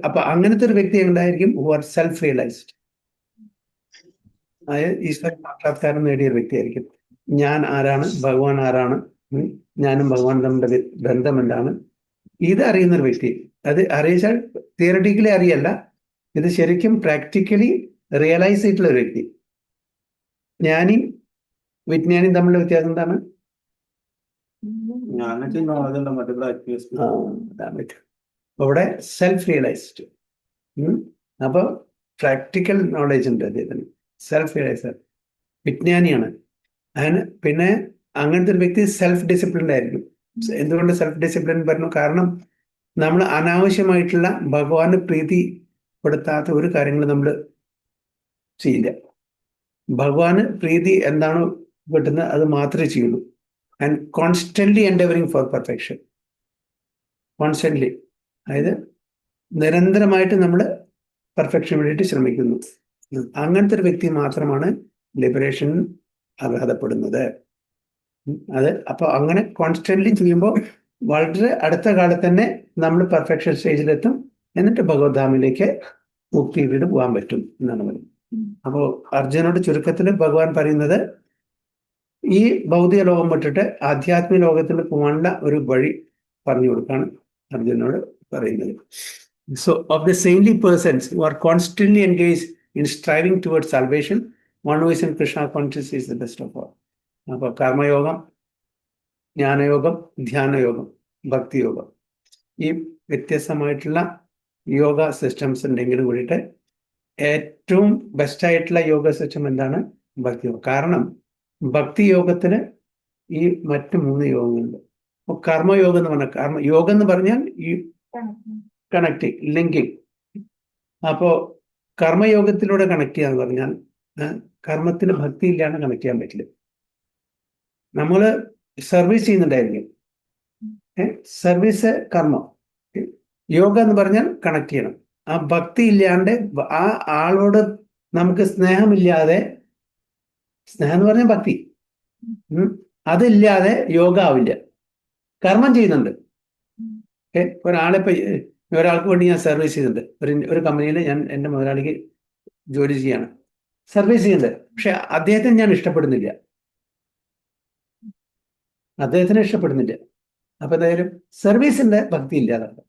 അപ്പൊ അങ്ങനത്തെ ഒരു വ്യക്തി ഉണ്ടായിരിക്കും ഹു ആർ സെൽഫ് റിയലൈസ്ഡ്, അതായത് ഈശ്വര സാക്ഷാത്കാരം നേടിയ ഒരു വ്യക്തിയായിരിക്കും. ഞാൻ ആരാണ്, ഭഗവാൻ ആരാണ്, ഞാനും ഭഗവാൻ തമ്മിലുള്ള ബന്ധം എന്താണ്, ഇത് അറിയുന്ന ഒരു വ്യക്തി. അത് അറിയിച്ചാൽ തിയററ്റിക്കലി അറിയല്ല, ഇത് ശരിക്കും പ്രാക്ടിക്കലി റിയലൈസ് ചെയ്തിട്ടുള്ള ഒരു വ്യക്തി. ജ്ഞാനിയും വിജ്ഞാനിയും തമ്മിലുള്ള വ്യത്യാസം എന്താണ്? ഞാനൊക്കെ നോളജുള്ള മറ്റേ പ്രാക്ടീസ്. അതാണ് അവിടെ സെൽഫ് റിയലൈസ്ഡ്. അപ്പൊ പ്രാക്ടിക്കൽ നോളജ് ഉണ്ട് അദ്ദേഹത്തിന്, സെൽഫ് റിയലൈസർ, വിജ്ഞാനിയാണ്. അതിന് പിന്നെ അങ്ങനത്തെ ഒരു വ്യക്തി സെൽഫ് ഡിസിപ്ലിൻഡ് ആയിരിക്കും. എന്തുകൊണ്ട് സെൽഫ് ഡിസിപ്ലിൻ പറഞ്ഞു? കാരണം നമ്മൾ അനാവശ്യമായിട്ടുള്ള ഭഗവാന് പ്രീതിപ്പെടുത്താത്ത ഒരു കാര്യങ്ങൾ നമ്മൾ ചെയ്യില്ല. ഭഗവാന് പ്രീതി എന്താണോ കിട്ടുന്നത് അത് മാത്രമേ ചെയ്യുള്ളൂ. And constantly endeavouring for perfection, constantly, അതായത് നിരന്തരമായിട്ട് നമ്മൾ പെർഫെക്ഷന് വേണ്ടിയിട്ട് ശ്രമിക്കുന്നു. അങ്ങനത്തെ ഒരു വ്യക്തി മാത്രമാണ് ലിബറേഷൻ അർഹതപ്പെടുന്നത്. അത് അപ്പൊ അങ്ങനെ കോൺസ്റ്റന്റ്ലി ചെയ്യുമ്പോൾ വളരെ അടുത്ത കാലത്ത് തന്നെ നമ്മൾ പെർഫെക്ഷൻ സ്റ്റേജിലെത്തും. എന്നിട്ട് ഭഗവത്ധാമിലേക്ക് മുക്തിയിലൂടെ പോകാൻ പറ്റും എന്നാണ് പറയുന്നത്. അപ്പോൾ അർജുനോട് ചുരുക്കത്തിൽ ഭഗവാൻ പറയുന്നത് ഈ ഭൗതിക ലോകം വിട്ടിട്ട് ആധ്യാത്മിക ലോകത്തിൽ പോകാനുള്ള ഒരു വഴി പറഞ്ഞു കൊടുക്കാണ് അർജുനോട് പറയുന്നത്. So of the samely persons who are constantly engage in striving towards salvation, one who is in Krishna conscious is the best of all. അപ്പോൾ കർമ്മയോഗം, ജ്ഞാനയോഗം, ധ്യാനയോഗം, ഭക്തിയോഗം, ഈ വ്യത്യസ്തമായിട്ടുള്ള യോഗ സിസ്റ്റംസ് ഉണ്ടെങ്കിൽ കൂടിയിട്ട് ഏറ്റവും ബെസ്റ്റായിട്ടുള്ള യോഗ സിസ്റ്റം എന്താണ്? ഭക്തിയോഗം. കാരണം ഭക്തിയോഗത്തിന് ഈ മറ്റ് 3 യോഗങ്ങളുണ്ട്. അപ്പോൾ കർമ്മയോഗം എന്ന് പറഞ്ഞാൽ, യോഗം എന്ന് പറഞ്ഞാൽ ഈ കണക്റ്റിങ്, ലിങ്കിങ്. അപ്പോൾ കർമ്മയോഗത്തിലൂടെ കണക്ട് ചെയ്യാന്ന് പറഞ്ഞാൽ കർമ്മത്തിന് ഭക്തി ഇല്ലാണ്ട് കണക്ട് ചെയ്യാൻ പറ്റില്ല. നമ്മൾ സർവീസ് ചെയ്യുന്നുണ്ടായിരിക്കും, സർവീസ് കർമ്മം. യോഗ എന്ന് പറഞ്ഞാൽ കണക്ട് ചെയ്യണം. ആ ഭക്തി ഇല്ലാണ്ട്, ആ ആളോട് നമുക്ക് സ്നേഹമില്ലാതെ, സ്നേഹം എന്ന് പറഞ്ഞാൽ ഭക്തി, അതില്ലാതെ യോഗ ആവില്ല. കർമ്മം ചെയ്യുന്നുണ്ട്. ഒരാൾക്ക് വേണ്ടി ഞാൻ സർവീസ് ചെയ്യുന്നുണ്ട്. ഒരു കമ്പനിയിൽ ഞാൻ എൻ്റെ മുതലാളിക്ക് ജോലി ചെയ്യാണ്, സർവീസ് ചെയ്യുന്നുണ്ട്. പക്ഷെ അദ്ദേഹത്തിന് ഞാൻ ഇഷ്ടപ്പെടുന്നില്ല, അദ്ദേഹത്തിന് ഇഷ്ടപ്പെടുന്നില്ല. അപ്പൊ എന്തായാലും സർവീസിന്റെ ഭക്തി ഇല്ലാതാണ്.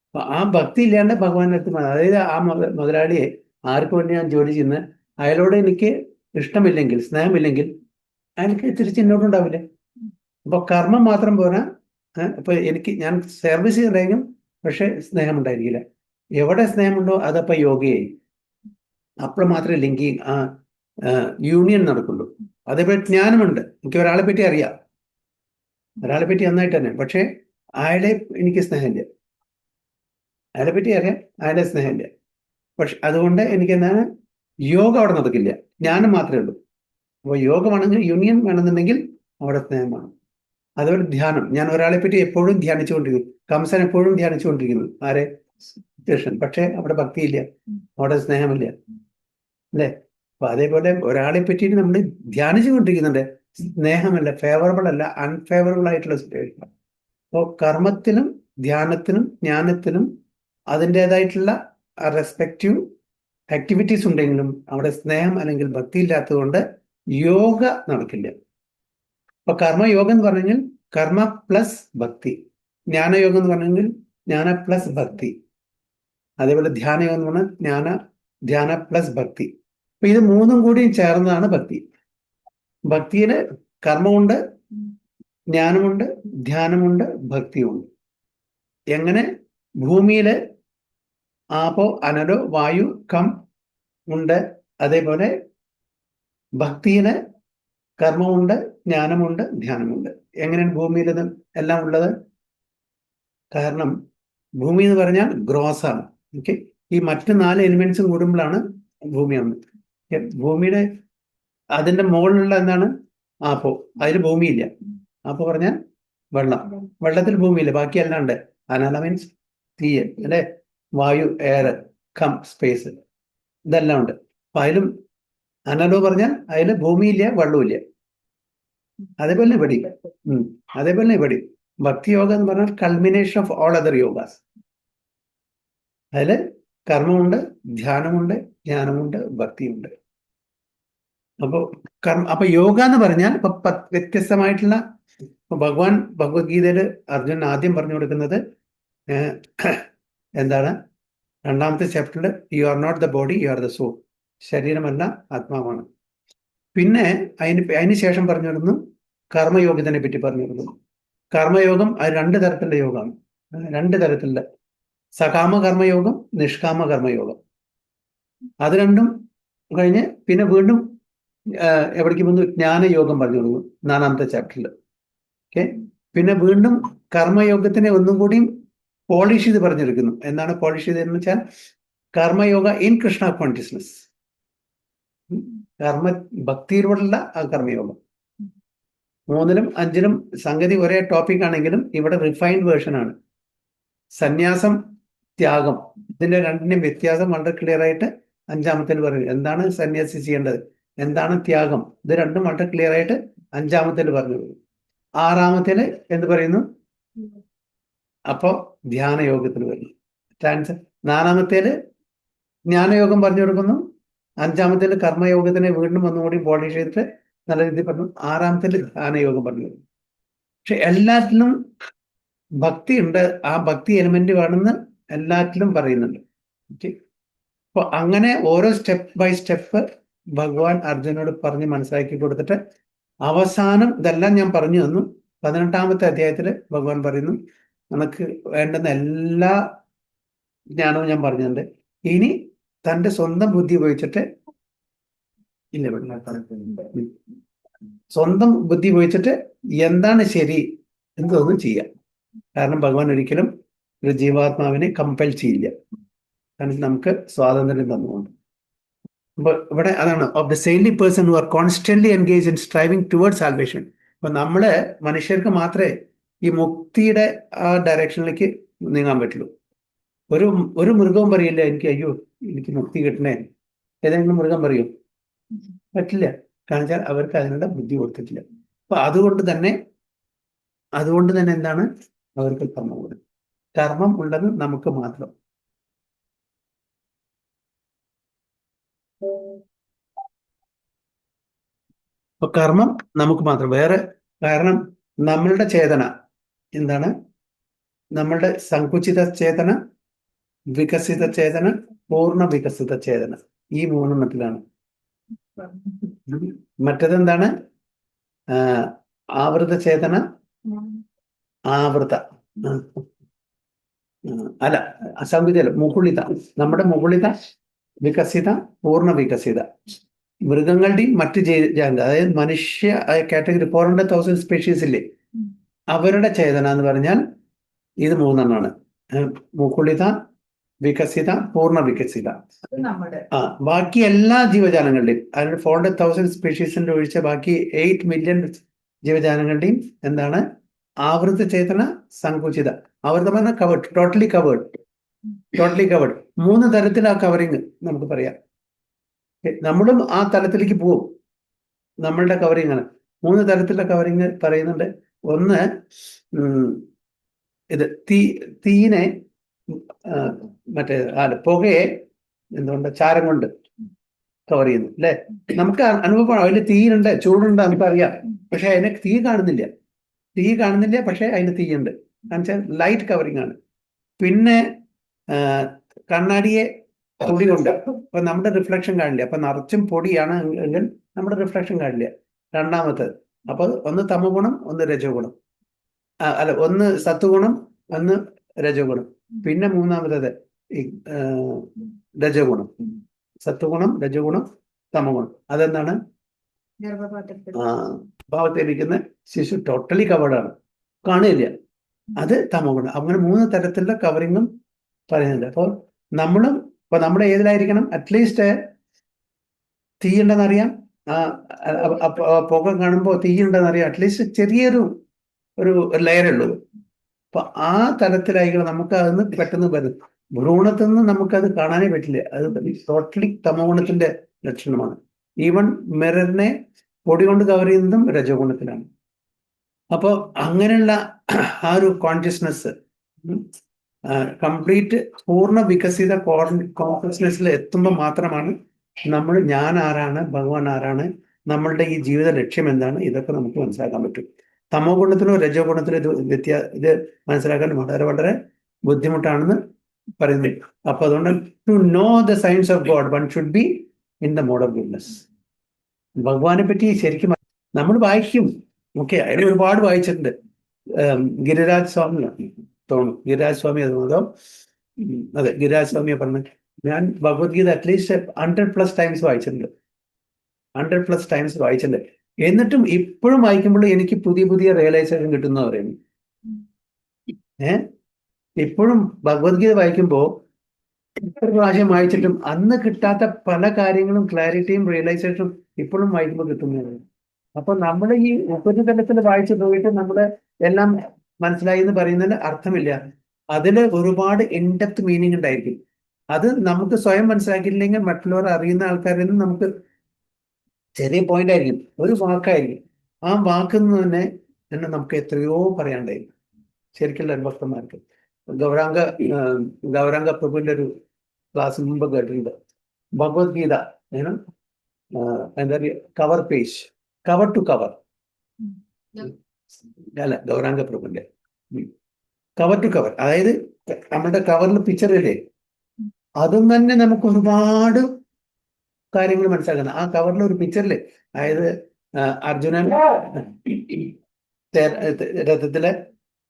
അപ്പൊ ആ ഭക്തി ഇല്ലാണ്ട് ഭഗവാന്റെ അടുത്ത്, അതായത് ആ മുതലാളിയെ ആർക്ക് വേണ്ടി ഞാൻ ജോലി ചെയ്യുന്നത്, അയാളോട് എനിക്ക് ഇഷ്ടമില്ലെങ്കിൽ, സ്നേഹമില്ലെങ്കിൽ അയാൾക്ക് തിരിച്ച് എന്നോട്ടുണ്ടാവില്ല. അപ്പൊ കർമ്മം മാത്രം പോരാ. ഇപ്പൊ ഞാൻ സർവീസ് ചെയ്യുന്നുണ്ടെങ്കിലും പക്ഷെ സ്നേഹം ഉണ്ടായിരിക്കില്ല. എവിടെ സ്നേഹമുണ്ടോ അതപ്പോ യോഗയായി. അപ്പോൾ മാത്രമേ ലിങ്കിങ്, യൂണിയൻ നടക്കുള്ളൂ. അതേപോലെ ജ്ഞാനമുണ്ട്. എനിക്ക് ഒരാളെ പറ്റി അറിയാം, ഒരാളെ പറ്റി നന്നായിട്ട് തന്നെ, പക്ഷെ അയാളെ എനിക്ക് സ്നേഹമില്ല. അയാളെ പറ്റി അറിയാം, അയാളെ സ്നേഹമില്ല. പക്ഷെ അതുകൊണ്ട് എനിക്ക് എന്താണ്, യോഗ അവിടെ നടക്കില്ല, ജ്ഞാനം മാത്രമേ ഉള്ളൂ. അപ്പോൾ യോഗമാണെങ്കിൽ, യൂണിയൻ വേണമെന്നുണ്ടെങ്കിൽ അവിടെ സ്നേഹം വേണം. അതുപോലെ ധ്യാനം, ഞാൻ ഒരാളെ പറ്റി എപ്പോഴും ധ്യാനിച്ചുകൊണ്ടിരിക്കുന്നു. കംസൻ എപ്പോഴും ധ്യാനിച്ചുകൊണ്ടിരിക്കുന്നു, ആരെ? കൃഷ്ണൻ. പക്ഷെ അവിടെ ഭക്തിയില്ല, അവിടെ സ്നേഹമില്ല, അല്ലേ? അപ്പൊ അതേപോലെ ഒരാളെ പറ്റിയിട്ട് നമ്മൾ ധ്യാനിച്ചു കൊണ്ടിരിക്കുന്നുണ്ട്, സ്നേഹമല്ല, ഫേവറബിൾ അല്ല, അൺഫേവറബിൾ ആയിട്ടുള്ള സിറ്റുവേഷൻ. അപ്പോൾ കർമ്മത്തിനും ധ്യാനത്തിനും ജ്ഞാനത്തിനും അതിൻ്റെതായിട്ടുള്ള റെസ്പെക്റ്റീവ് ആക്ടിവിറ്റീസ് ഉണ്ടെങ്കിലും അവിടെ സ്നേഹം അല്ലെങ്കിൽ ഭക്തി ഇല്ലാത്തതുകൊണ്ട് യോഗ നടക്കില്ല. അപ്പൊ കർമ്മയോഗം എന്ന് പറഞ്ഞാൽ കർമ്മ പ്ലസ് ഭക്തി, ജ്ഞാനയോഗം എന്ന് പറഞ്ഞെങ്കിൽ ജ്ഞാന പ്ലസ് ഭക്തി, അതേപോലെ ധ്യാനയോഗം എന്ന് പറഞ്ഞാൽ ധ്യാന പ്ലസ് ഭക്തി. അപ്പൊ ഇത് 3ഉം കൂടി ചേർന്നതാണ് ഭക്തി. ഭക്തിയിൽ കർമ്മമുണ്ട്, ജ്ഞാനമുണ്ട്, ധ്യാനമുണ്ട്, ഭക്തിയുമുണ്ട്. എങ്ങനെ ഭൂമിയിൽ ആപോ അനലോ വായു കം ഉണ്ട്, അതേപോലെ ഭക്തിയില് കർമ്മമുണ്ട്, ജ്ഞാനമുണ്ട്, ധ്യാനമുണ്ട്. എങ്ങനെയാണ് ഭൂമിയിൽ ഇത് എല്ലാം ഉള്ളത്? കാരണം ഭൂമി എന്ന് പറഞ്ഞാൽ ഗ്രോസ് ആണ്. ഓക്കെ, ഈ മറ്റ് 4 എലിമെന്റ്സും കൂടുമ്പോഴാണ് ഭൂമിയാണ്. ഭൂമിയുടെ അതിന്റെ മുകളിലുള്ള എന്താണ്? ആപ്പോ. അതിൽ ഭൂമിയില്ല. ആപ്പോ പറഞ്ഞാൽ വെള്ളം, വെള്ളത്തിൽ ഭൂമിയില്ല, ബാക്കിയെല്ലാം ഉണ്ട്. അനല മീൻസ് തീയൽ, അല്ലെ? വായു, എയർ, കം, സ്പേസ്, ഇതെല്ലാം ഉണ്ട്. അപ്പൊ അതിലും അനലോ പറഞ്ഞാൽ അതിൽ ഭൂമിയില്ല, വെള്ളമില്ല. അതേപോലെ ഇവിടെ ഭക്തിയോഗ എന്ന് പറഞ്ഞാൽ culmination of all other yogas. അതിൽ കർമ്മമുണ്ട്, ധ്യാനമുണ്ട്, ജ്ഞാനമുണ്ട്, ഭക്തിയുണ്ട്. അപ്പൊ യോഗ എന്ന് പറഞ്ഞാൽ ഇപ്പൊ വ്യത്യസ്തമായിട്ടുള്ള ഭഗവാൻ ഭഗവത്ഗീതയിൽ അർജുനൻ ആദ്യം പറഞ്ഞു കൊടുക്കുന്നത് എന്താണ്? രണ്ടാമത്തെ ചാപ്റ്ററിൽ you are not the body, you are the soul. ശരീരമല്ല, ആത്മാവാണ്. പിന്നെ അതിന് ശേഷം പറഞ്ഞു വരുന്നു കർമ്മയോഗത്തിനെ പറ്റി പറഞ്ഞു വരുന്നു. കർമ്മയോഗം അത് 2 തരത്തിലുള്ള യോഗമാണ്. 2 തരത്തിലുള്ള സകാമ കർമ്മയോഗം, നിഷ്കാമ കർമ്മയോഗം. അത് രണ്ടും കഴിഞ്ഞ് പിന്നെ വീണ്ടും എവിടേക്ക് വന്നു? ജ്ഞാനയോഗം പറഞ്ഞു കൊടുക്കുന്നു 4ാമത്തെ ചാപ്റ്ററിൽ. ഓക്കെ. പിന്നെ വീണ്ടും കർമ്മയോഗത്തിനെ ഒന്നും കൂടിയും പോളിഷ് ചെയ്ത് പറഞ്ഞെടുക്കുന്നു. എന്താണ് പോളിഷ് ചെയ്തതെന്ന് വെച്ചാൽ കർമ്മയോഗ ഇൻ കൃഷ്ണ കോൺഷ്യസ്നസ്, ഭക്തിയിലൂടെയുള്ള ആ കർമ്മയോഗം. 3ലും 5ലും സംഗതി ഒരേ ടോപ്പിക് ആണെങ്കിലും ഇവിടെ റിഫൈൻഡ് വേർഷനാണ്. സന്യാസം, ത്യാഗം, ഇതിന്റെ രണ്ടിന്റെയും വ്യത്യാസം വളരെ ക്ലിയർ ആയിട്ട് 5ാമത്തേൽ പറയും. എന്താണ് സന്യാസി ചെയ്യേണ്ടത്, എന്താണ് ത്യാഗം, ഇത് രണ്ടും വളരെ ക്ലിയർ ആയിട്ട് 5ാമത്തേൽ പറഞ്ഞു. 6ാമത്തേൽ എന്ത് പറയുന്നു? അപ്പോ ധ്യാനയോഗത്തിൽ വരുന്നു. 4ാമത്തേല് ജ്ഞാനയോഗം പറഞ്ഞു കൊടുക്കുന്നു. 5ാമത്തേല് കർമ്മയോഗത്തിനെ വീണ്ടും ഒന്നുകൂടി പോളിഷ് ചെയ്തിട്ട് നല്ല രീതിയിൽ പറഞ്ഞു. 6ാമത്തേല് ധ്യാനയോഗം പറഞ്ഞു കൊടുക്കുന്നു. പക്ഷെ എല്ലാത്തിലും ഭക്തി ഉണ്ട്. ആ ഭക്തി എലിമെന്റ് വേണമെന്ന് എല്ലാറ്റിലും പറയുന്നുണ്ട്. ഓക്കെ. അപ്പൊ അങ്ങനെ ഓരോ സ്റ്റെപ്പ് ബൈ സ്റ്റെപ്പ് ഭഗവാൻ അർജുനോട് പറഞ്ഞ് മനസ്സിലാക്കി കൊടുത്തിട്ട് അവസാനം ഇതെല്ലാം ഞാൻ പറഞ്ഞു തന്നു. 18ാമത്തെ അധ്യായത്തിൽ ഭഗവാൻ പറയുന്നു നമുക്ക് വേണ്ടുന്ന എല്ലാ ജ്ഞാനവും ഞാൻ പറഞ്ഞിട്ടുണ്ട്. ഇനി തൻ്റെ സ്വന്തം ബുദ്ധി ഉപയോഗിച്ചിട്ട് സ്വന്തം ബുദ്ധി ഉപയോഗിച്ചിട്ട് എന്താണ് ശരി എന്നതൊന്നും ചെയ്യാം. കാരണം ഭഗവാൻ ഒരിക്കലും ഒരു ജീവാത്മാവിനെ കമ്പൽ ചെയ്യില്ല. കാരണം നമുക്ക് സ്വാതന്ത്ര്യം തന്നുകൊണ്ട്. അപ്പൊ ഇവിടെ അതാണ് of the saintly person who are constantly engage in striving toward salvation. അപ്പൊ നമ്മള് മനുഷ്യർക്ക് മാത്രമേ ഈ മുക്തിയുടെ ആ ഡയറക്ഷനിലേക്ക് നീങ്ങാൻ പറ്റുള്ളൂ. ഒരു മൃഗവും പറയില്ല എനിക്ക് അയ്യോ എനിക്ക് മുക്തി കിട്ടണേ. ഏതെങ്കിലും മൃഗം പറയൂ? പറ്റില്ല. കാരണം വെച്ചാൽ അവർക്ക് അതിനുള്ള ബുദ്ധി കൊടുത്തിട്ടില്ല. അപ്പൊ അതുകൊണ്ട് തന്നെ എന്താണ് അവർക്ക് കർമ്മം കൊടുക്കും. കർമ്മം ഉള്ളത് നമുക്ക് മാത്രം. അപ്പൊ കർമ്മം നമുക്ക് മാത്രം. വേറെ കാരണം നമ്മളുടെ ചേതന എന്താണ്? നമ്മളുടെ സങ്കുചിത ചേതന, വികസിത ചേതന, പൂർണ്ണ വികസിത ചേതന, ഈ 3 മറ്റേതെന്താണ്? ആവൃത ചേതന, ആവൃത അല്ല അസംവിധ മുകുളിത. നമ്മുടെ മുകുളിത, വികസിത, പൂർണ്ണ വികസിത. മൃഗങ്ങളുടെയും മറ്റ് അതായത് മനുഷ്യ കാറ്റഗറി 400,000 സ്പീഷീസ് ഇല്ലേ, അവരുടെ ചേതന എന്ന് പറഞ്ഞാൽ ഇത് 3 മുകുളിത, വികസിത, പൂർണ്ണ വികസിത. ബാക്കി എല്ലാ ജീവജാലങ്ങളുടെയും അതിന് 400,000 സ്പീഷീസിന്റെ ഒഴിച്ച ബാക്കി 8 മില്യൺ ജീവജാലങ്ങളുടെയും എന്താണ്? ആവൃത ചേതന, സങ്കുചിത. ആവൃതം പറഞ്ഞാൽ കവേർഡ്, ടോട്ടലി കവേർഡ്. 3 തരത്തിൽ ആ കവറിങ് നമുക്ക് പറയാം. നമ്മളും ആ തലത്തിലേക്ക് പോവും. നമ്മളുടെ കവറിങ് ആണ് 3 തരത്തിലുള്ള കവറിങ് പറയുന്നുണ്ട്. ഒന്ന് ഇത് തീനെ മറ്റേ പുകയെ എന്തുകൊണ്ട് ചാരം കൊണ്ട് കവർ ചെയ്യുന്നു അല്ലെ? നമുക്ക് അനുഭവം അതിൽ തീയുണ്ട്, ചൂടുണ്ട്, നമുക്കറിയാം. പക്ഷെ അതിന് തീ കാണുന്നില്ല. പക്ഷെ അതിന് തീയുണ്ട്. എന്നുവെച്ചാൽ ലൈറ്റ് കവറിങ് ആണ്. പിന്നെ കണ്ണാടിയെ പൊടി കൊണ്ട്, അപ്പൊ നമ്മുടെ റിഫ്ലക്ഷൻ കാണില്ല. അപ്പൊ നിറച്ചും പൊടിയാണ് എങ്കിൽ നമ്മുടെ റിഫ്ലക്ഷൻ കാണില്ല. രണ്ടാമത്തേത് അപ്പൊ ഒന്ന് തമോ ഗുണം, ഒന്ന് രജോ ഗുണം. അല്ല, ഒന്ന് സത്വഗുണം, ഒന്ന് രജോ ഗുണം. പിന്നെ മൂന്നാമത്തേത് രജോ ഗുണം. സത്വഗുണം, രജോ ഗുണം, തമോ ഗുണം. അതെന്താണ്? ഭാവത്തിലിരിക്കുന്ന ശിശു ടോട്ടലി കവേർഡാണ്, കാണില്ല. അത് തമോ ഗുണം. അങ്ങനെ 3 തരത്തിലുള്ള കവറിങ്ങും പറയുന്നുണ്ട്. അപ്പോൾ നമ്മളും ഇപ്പൊ നമ്മുടെ ഏതിലായിരിക്കണം? അറ്റ്ലീസ്റ്റ് തീയുണ്ടെന്നറിയാം, പുക കാണുമ്പോൾ തീയുണ്ടെന്നറിയാം. അറ്റ്ലീസ്റ്റ് ചെറിയൊരു ലെയറേ ഉള്ളൂ. അപ്പൊ ആ തലത്തിലായിരിക്കണം. നമുക്ക് അതിന് പെട്ടെന്ന് വരും. ഭ്രൂണത്തിൽ നിന്ന് നമുക്കത് കാണാനേ പറ്റില്ല. അത് ടോട്ടലി തമോ ഗുണത്തിന്റെ ലക്ഷണമാണ്. ഈവൻ മിററിനെ പൊടി കൊണ്ട് കവർ ചെയ്യുന്നതും രജോ ഗുണത്തിലാണ്. അപ്പോൾ അങ്ങനെയുള്ള ആ ഒരു കോൺഷ്യസ്നെസ് കംപ്ലീറ്റ് പൂർണ്ണ വികസിത കോൺഷ്യസ്നെസ്സിൽ എത്തുമ്പോൾ മാത്രമാണ് നമ്മൾ ഞാൻ ആരാണ്, ഭഗവാൻ ആരാണ്, നമ്മളുടെ ഈ ജീവിത ലക്ഷ്യം എന്താണ്, ഇതൊക്കെ നമുക്ക് മനസ്സിലാക്കാൻ പറ്റും. തമോ ഗുണത്തിലോ രജോ ഗുണത്തിലോ ഇത് മനസ്സിലാക്കാൻ വളരെ വളരെ ബുദ്ധിമുട്ടാണെന്ന് പറയുന്നത്. അപ്പൊ അതുകൊണ്ട് to know the science of god one should be in the mode of goodness. ഭഗവാനെ പറ്റി ശരിക്കും നമ്മൾ വായിക്കും, ഓക്കെ, അതിൽ ഒരുപാട് വായിച്ചിട്ടുണ്ട്. ഗിരിരാജ് സ്വാമി തോന്നുന്നു, ഗിരിരാജ് സ്വാമി അതോ അതെ ഗിരിരാജ് സ്വാമിയെ പറഞ്ഞു, ഞാൻ ഭഗവത്ഗീത അറ്റ്ലീസ്റ്റ് 100+ ടൈംസ് വായിച്ചിട്ടുണ്ട്. 100+ ടൈംസ് വായിച്ചിട്ടുണ്ട്. എന്നിട്ടും ഇപ്പോഴും വായിക്കുമ്പോൾ എനിക്ക് പുതിയ പുതിയ റിയലൈസേഷൻ കിട്ടുന്ന പറയുന്നു. ഇപ്പോഴും ഭഗവത്ഗീത വായിക്കുമ്പോൾ എത്ര പ്രാവശ്യം വായിച്ചിട്ടും അന്ന് കിട്ടാത്ത പല കാര്യങ്ങളും ക്ലാരിറ്റിയും റിയലൈസേഷനും ഇപ്പോഴും വായിക്കുമ്പോൾ കിട്ടുന്നതാണ്. അപ്പൊ നമ്മൾ ഈ ഉപരിതലത്തിൽ വായിച്ചു പോയിട്ട് നമ്മള് എല്ലാം മനസ്സിലായി എന്ന് പറയുന്നതിൽ അർത്ഥമില്ല. അതില് ഒരുപാട് ഇൻഡെപ്ത് മീനിങ് ഉണ്ടായിരിക്കും. അത് നമുക്ക് സ്വയം മനസ്സിലാക്കിയില്ലെങ്കിൽ മറ്റുള്ളവർ അറിയുന്ന ആൾക്കാരിൽ നിന്ന് നമുക്ക് ചെറിയ പോയിന്റ് ആയിരിക്കും, ഒരു വാക്കായിരിക്കും. ആ വാക്കിൽ നിന്ന് തന്നെ നമുക്ക് എത്രയോ പറയാണ്ടായിരിക്കും ശരിക്കുള്ള ഭക്തന്മാർക്ക്. ഗൗരാംഗ പ്രഭുവിന്റെ ഒരു ക്ലാസ് മുമ്പ് കേട്ടിട്ടുണ്ട്. ഭഗവത്ഗീത എന്താ പറയുക, cover page, cover to cover, അല്ല ഗൗരാംഗ പ്രഭുവിന്റെ കവർ ടു കവർ, അതായത് നമ്മുടെ കവറിൽ പിക്ചറില്ലേ, അതും തന്നെ നമുക്ക് ഒരുപാട് കാര്യങ്ങൾ മനസ്സിലാക്കണം. ആ കവറിൽ ഒരു പിക്ചറില്, അതായത് അർജുനൻ രഥത്തിലെ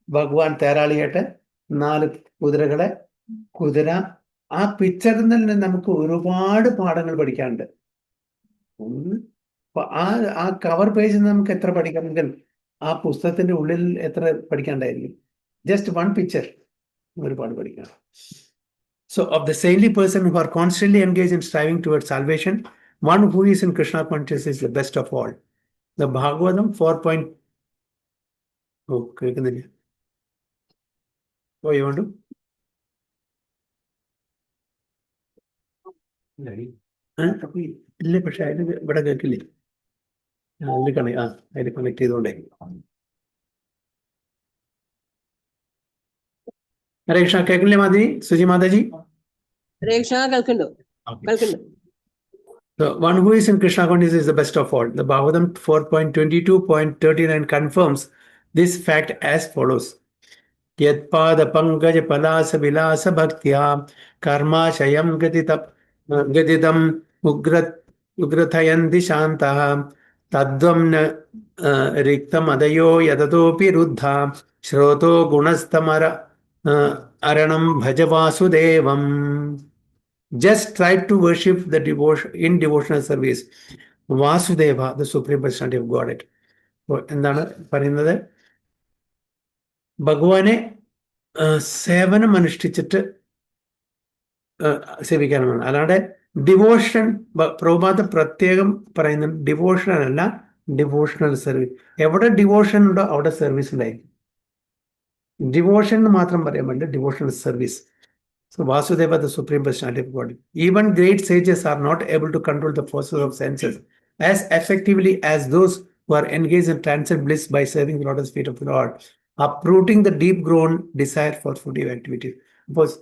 ഭഗവാൻ തേരാളിയായിട്ട് 4 കുതിരകളെ, കുതിര, ആ പിക്ചറിൽ നിന്ന് നമുക്ക് ഒരുപാട് പാഠങ്ങൾ പഠിക്കാനുണ്ട്. ആ കവർ പേജിൽ നമുക്ക് എത്ര പഠിക്കണമെങ്കിൽ ആ പുസ്തകത്തിന്റെ ഉള്ളിൽ എത്ര പഠിക്കാണ്ടായിരിക്കും. ജസ്റ്റ് 1 പിക്ചർ ഒരുപാട് പഠിക്കണം. So of the saintly person who are constantly engaged in striving towards salvation, one who is in Krishna consciousness is the best of all. The Bhagavatam 4. Oh, കേൾക്കുന്നില്ല. Oh, you want to? ഇല്ല, പക്ഷെ അതിന് ഇവിടെ കേൾക്കില്ലേ. അതിൽ അതിൽ connect ചെയ്തോണ്ടേ. ഹരേ കൃഷ്ണ, കേൾക്കില്ലേ മാതാജി, സുജി മാതാജി? രേക്ഷ കേൾക്കുന്നുണ്ടോ? കേൾക്കുന്നുണ്ട്. The one who is in Krishna consciousness is the best of all. The Bhagavatam 4.22.39 confirms this fact as follows. Yatpada pankaja palasa vilasa bhaktya karma shayam gadidam ugrathayanti shantaha tadvam riktam adayo yadatopi ruddha shroto gunastamara aranam bhajavasudevam. Just try to worship the devotion in devotional service. Vasudeva, the supreme personality of Godhead. എന്താണ് പറയുന്നത്? ഭഗവാനെ സേവനം അനുഷ്ഠിച്ചിട്ട് സേവിക്കാനാണ്. അല്ലാണ്ട് devotion, Prabhupada പ്രത്യേകം പറയുന്ന devotional അല്ല, devotional service. എവിടെ devotion ഉണ്ടോ അവിടെ സർവീസ് ഉണ്ടായിരിക്കും. ഡിവോഷൻ എന്ന് മാത്രം പറയാൻ പറ്റില്ല, devotional service. So Vasudeva, the supreme personality of God. Even great sages are not able to control the forces of senses as effectively as those who are engaged in transcendent bliss by serving the lotus feet of the Lord, uprooting the deep-grown desire for fruitive activities. Because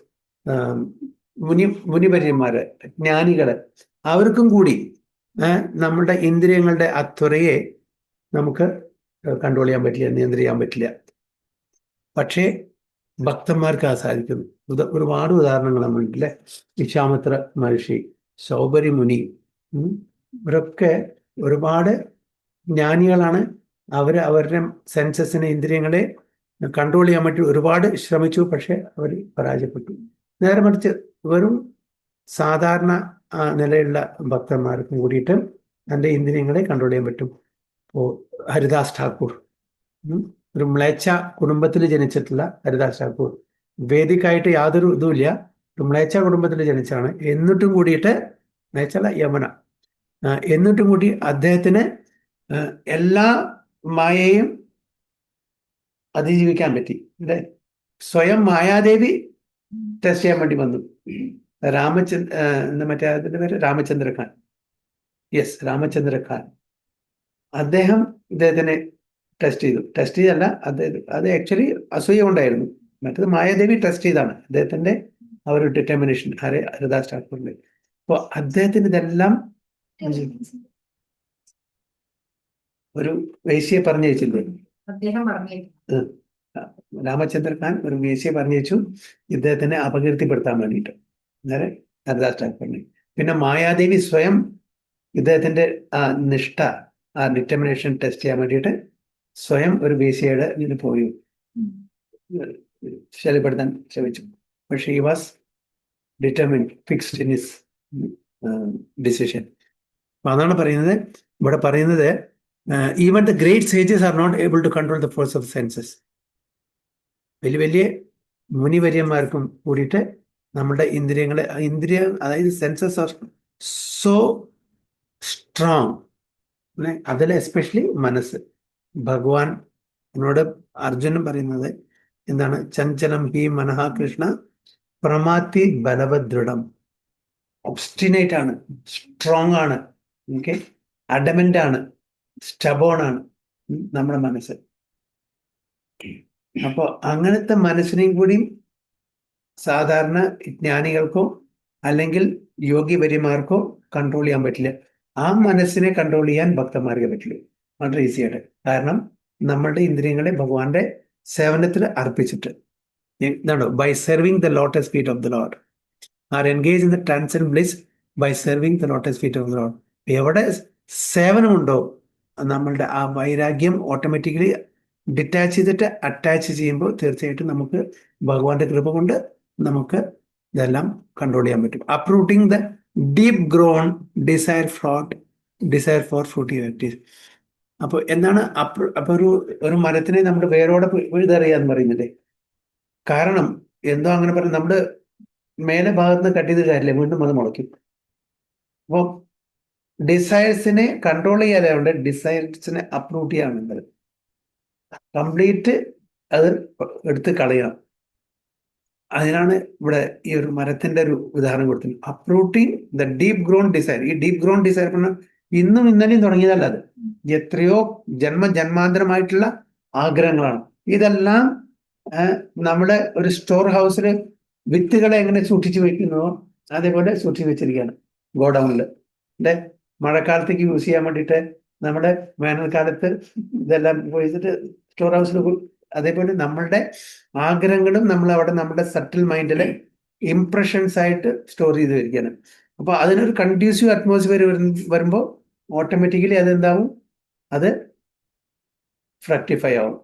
മുനിപര്യന്മാര്, ജ്ഞാനികള്, അവർക്കും കൂടി നമ്മളുടെ ഇന്ദ്രിയങ്ങളുടെ ആ ത്വരയെ നമുക്ക് control ചെയ്യാൻ പറ്റില്ല, നിയന്ത്രിക്കാൻ പറ്റില്ല. പക്ഷേ ഭക്തന്മാർക്ക് അത് സാധിക്കുന്നു. ഒരുപാട് ഉദാഹരണങ്ങൾ നമ്മളുണ്ടല്ലേ. വിശ്വാമിത്ര മഹർഷി, ശൗബരി മുനി, ഇവരൊക്കെ ഒരുപാട് ജ്ഞാനികളാണ്. അവരുടെ സെൻസസിനെ, ഇന്ദ്രിയങ്ങളെ കൺട്രോൾ ചെയ്യാൻ വേണ്ടി ഒരുപാട് ശ്രമിച്ചു. പക്ഷെ അവർ പരാജയപ്പെട്ടു. നേരെ മറിച്ച് വെറും സാധാരണ നിലയുള്ള ഭക്തന്മാർക്കും കൂടിയിട്ട് തൻ്റെ ഇന്ദ്രിയങ്ങളെ കൺട്രോൾ ചെയ്യാൻ പറ്റും. ഇപ്പോൾ ഹരിദാസ് ഠാക്കൂർ, ഒരു മ്ലേച്ഛ കുടുംബത്തിൽ ജനിച്ചിട്ടുള്ള ഹരിദാസ് ഠാക്കൂർ, വേദിക്കായിട്ട് യാതൊരു ഇതുമില്ല, ഒരു മ്ലേച്ഛ കുടുംബത്തിൽ ജനിച്ചാണ്. എന്നിട്ടും കൂടിയിട്ട്, മ്ലേച്ഛല്ല യമന, എന്നിട്ടും കൂടി അദ്ദേഹത്തിന് എല്ലാ മായയും അതിജീവിക്കാൻ പറ്റി. അല്ലേ? സ്വയം മായാദേവി ടെസ്റ്റ് ചെയ്യാൻ വേണ്ടി വന്നു. മറ്റേ അതിന്റെ പേര് രാമചന്ദ്ര ഖാൻ. യെസ്, രാമചന്ദ്ര ഖാൻ. അദ്ദേഹത്തിനെ ടെസ്റ്റ് ചെയ്തല്ല, അത് ആക്ച്വലി അസൂയ കൊണ്ടായിരുന്നു. മറ്റത് മായാദേവി ടെസ്റ്റ് ചെയ്താണ് അദ്ദേഹത്തിന്റെ ആ ഒരു ഡിറ്റർമിനേഷൻ ഹരിദാസ് ഠാക്കൂറിന്റെ. അപ്പോൾ അദ്ദേഹത്തിന് ഇതെല്ലാം ഒരു വേശ്യയെ പറഞ്ഞയച്ചില്ലേ, അദ്ദേഹം പറഞ്ഞു. രാമചന്ദ്ര ഖാൻ ഒരു വേശ്യയെ പറഞ്ഞയച്ചു ഇദ്ദേഹത്തിനെ അപകീർത്തിപ്പെടുത്താൻ വേണ്ടിയിട്ട്, അന്നേരം ഹരിദാസ് ഠാക്കൂറിനെ. പിന്നെ മായാദേവി സ്വയം ഇദ്ദേഹത്തിന്റെ ആ നിഷ്ഠ, ആ ഡിറ്റർമിനേഷൻ ടെസ്റ്റ് ചെയ്യാൻ വേണ്ടിയിട്ട് സ്വയം ഒരു വേശ്യയുടെ ഇതിന് പോയി ശല്യപ്പെടുത്താൻ ശ്രമിച്ചു. പക്ഷെ he was determined, fixed in his decision. അപ്പൊ അതാണ് പറയുന്നത്, ഇവിടെ പറയുന്നത് even the great sages are not able to control the force of senses. വലിയ വലിയ മുനിവര്യന്മാർക്കും കൂടിയിട്ട് നമ്മുടെ ഇന്ദ്രിയങ്ങളെ, അതായത് സെൻസസ് ആർ സോ സ്ട്രോങ്. അതിൽ എസ്പെഷ്യലി മനസ്സ്. ഭഗവാൻ എന്നോട് അർജുനൻ പറയുന്നത് എന്താണ്? ചഞ്ചലം ഹി മനഃ കൃഷ്ണ പ്രമാത്തി ബലവദൃഢം. ഒബ്സ്റ്റിനേറ്റ് ആണ്, സ്ട്രോങ് ആണ്, ഓക്കെ, അഡമന്റ് ആണ്, സ്റ്റബോൺ ആണ് നമ്മുടെ മനസ്സ്. അപ്പോൾ അങ്ങനത്തെ മനസ്സിനെയും കൂടി സാധാരണ ജ്ഞാനികൾക്കോ അല്ലെങ്കിൽ യോഗിവര്യമാർക്കോ കൺട്രോൾ ചെയ്യാൻ പറ്റില്ല. ആ മനസ്സിനെ കൺട്രോൾ ചെയ്യാൻ ഭക്തന്മാർക്കേ പറ്റുള്ളൂ, വളരെ ഈസി ആയിട്ട്. കാരണം നമ്മളുടെ ഇന്ദ്രിയങ്ങളെ ഭഗവാന്റെ സേവനത്തിൽ അർപ്പിച്ചിട്ട് എന്താണ്, by serving the lotus feet of the lord, are engage in the transcendent bliss by serving the lotus feet of the lord. എവിടെ സേവനമുണ്ടോ നമ്മളുടെ ആ വൈരാഗ്യം ഓട്ടോമാറ്റിക്കലി ഡിറ്റാച്ച് ചെയ്തിട്ട് അറ്റാച്ച് ചെയ്യുമ്പോൾ തീർച്ചയായിട്ടും നമുക്ക് ഭഗവാന്റെ കൃപ കൊണ്ട് നമുക്ക് ഇതെല്ലാം കൺട്രോൾ ചെയ്യാൻ പറ്റും. Uprooting the deep grown desire for fruitive activities. അപ്പോൾ എന്താണ് അപ്പൊ ഒരു മരത്തിനെ നമ്മൾ വേരോടെ പിഴുതെറിയാന്ന് പറയുന്നില്ലേ? കാരണം എന്തോ അങ്ങനെ പറയും, നമ്മുടെ മേലെ ഭാഗത്ത് നിന്ന് കട്ട് ചെയ്ത് കാര്യമില്ല, വീണ്ടും അത് മുളയ്ക്കും. അപ്പോൾ ഡിസയർസിനെ കൺട്രോൾ ചെയ്യാതെ ഡിസയർസിനെ അപ്രൂട്ട് ചെയ്യാനുള്ളത്, കംപ്ലീറ്റ് അത് എടുത്ത് കളയണം. അതിനാണ് ഇവിടെ ഈ ഒരു മരത്തിന്റെ ഒരു ഉദാഹരണം കൊടുത്തത്. അപ്രൂട്ടിങ് ദ ഡീപ് ഗ്രോൺ ഡിസയർ. ഈ ഡീപ് ഗ്രോൺ ഡിസയർ പറഞ്ഞാൽ ഇന്നും ഇന്നലെയും തുടങ്ങിയതല്ല, അത് എത്രയോ ജന്മാന്തരമായിട്ടുള്ള ആഗ്രഹങ്ങളാണ്. ഇതെല്ലാം നമ്മുടെ ഒരു സ്റ്റോർ ഹൗസിൽ വിത്തുകളെ എങ്ങനെ സൂക്ഷിച്ചു വെക്കുന്നുവോ അതേപോലെ സൂക്ഷിച്ചു വെച്ചിരിക്കുകയാണ് ഗോഡൌണിൽ. മഴക്കാലത്തേക്ക് യൂസ് ചെയ്യാൻ വേണ്ടിയിട്ട് നമ്മുടെ വേനൽക്കാലത്ത് ഇതെല്ലാം പോയിട്ട് സ്റ്റോർ ഹൗസിൽ. അതേപോലെ നമ്മളുടെ ആഗ്രഹങ്ങളും നമ്മൾ അവിടെ നമ്മുടെ സട്ടിൽ മൈൻഡിൽ ഇംപ്രഷൻസ് ആയിട്ട് സ്റ്റോർ ചെയ്ത് വരികയാണ്. അപ്പോൾ അതിനൊരു കൺഡ്യൂസീവ് അറ്റ്മോസ്ഫിയർ വരുമ്പോൾ ഓട്ടോമാറ്റിക്കലി അതെന്താവും, അത് ഫ്രക്ടിഫൈ ആവും,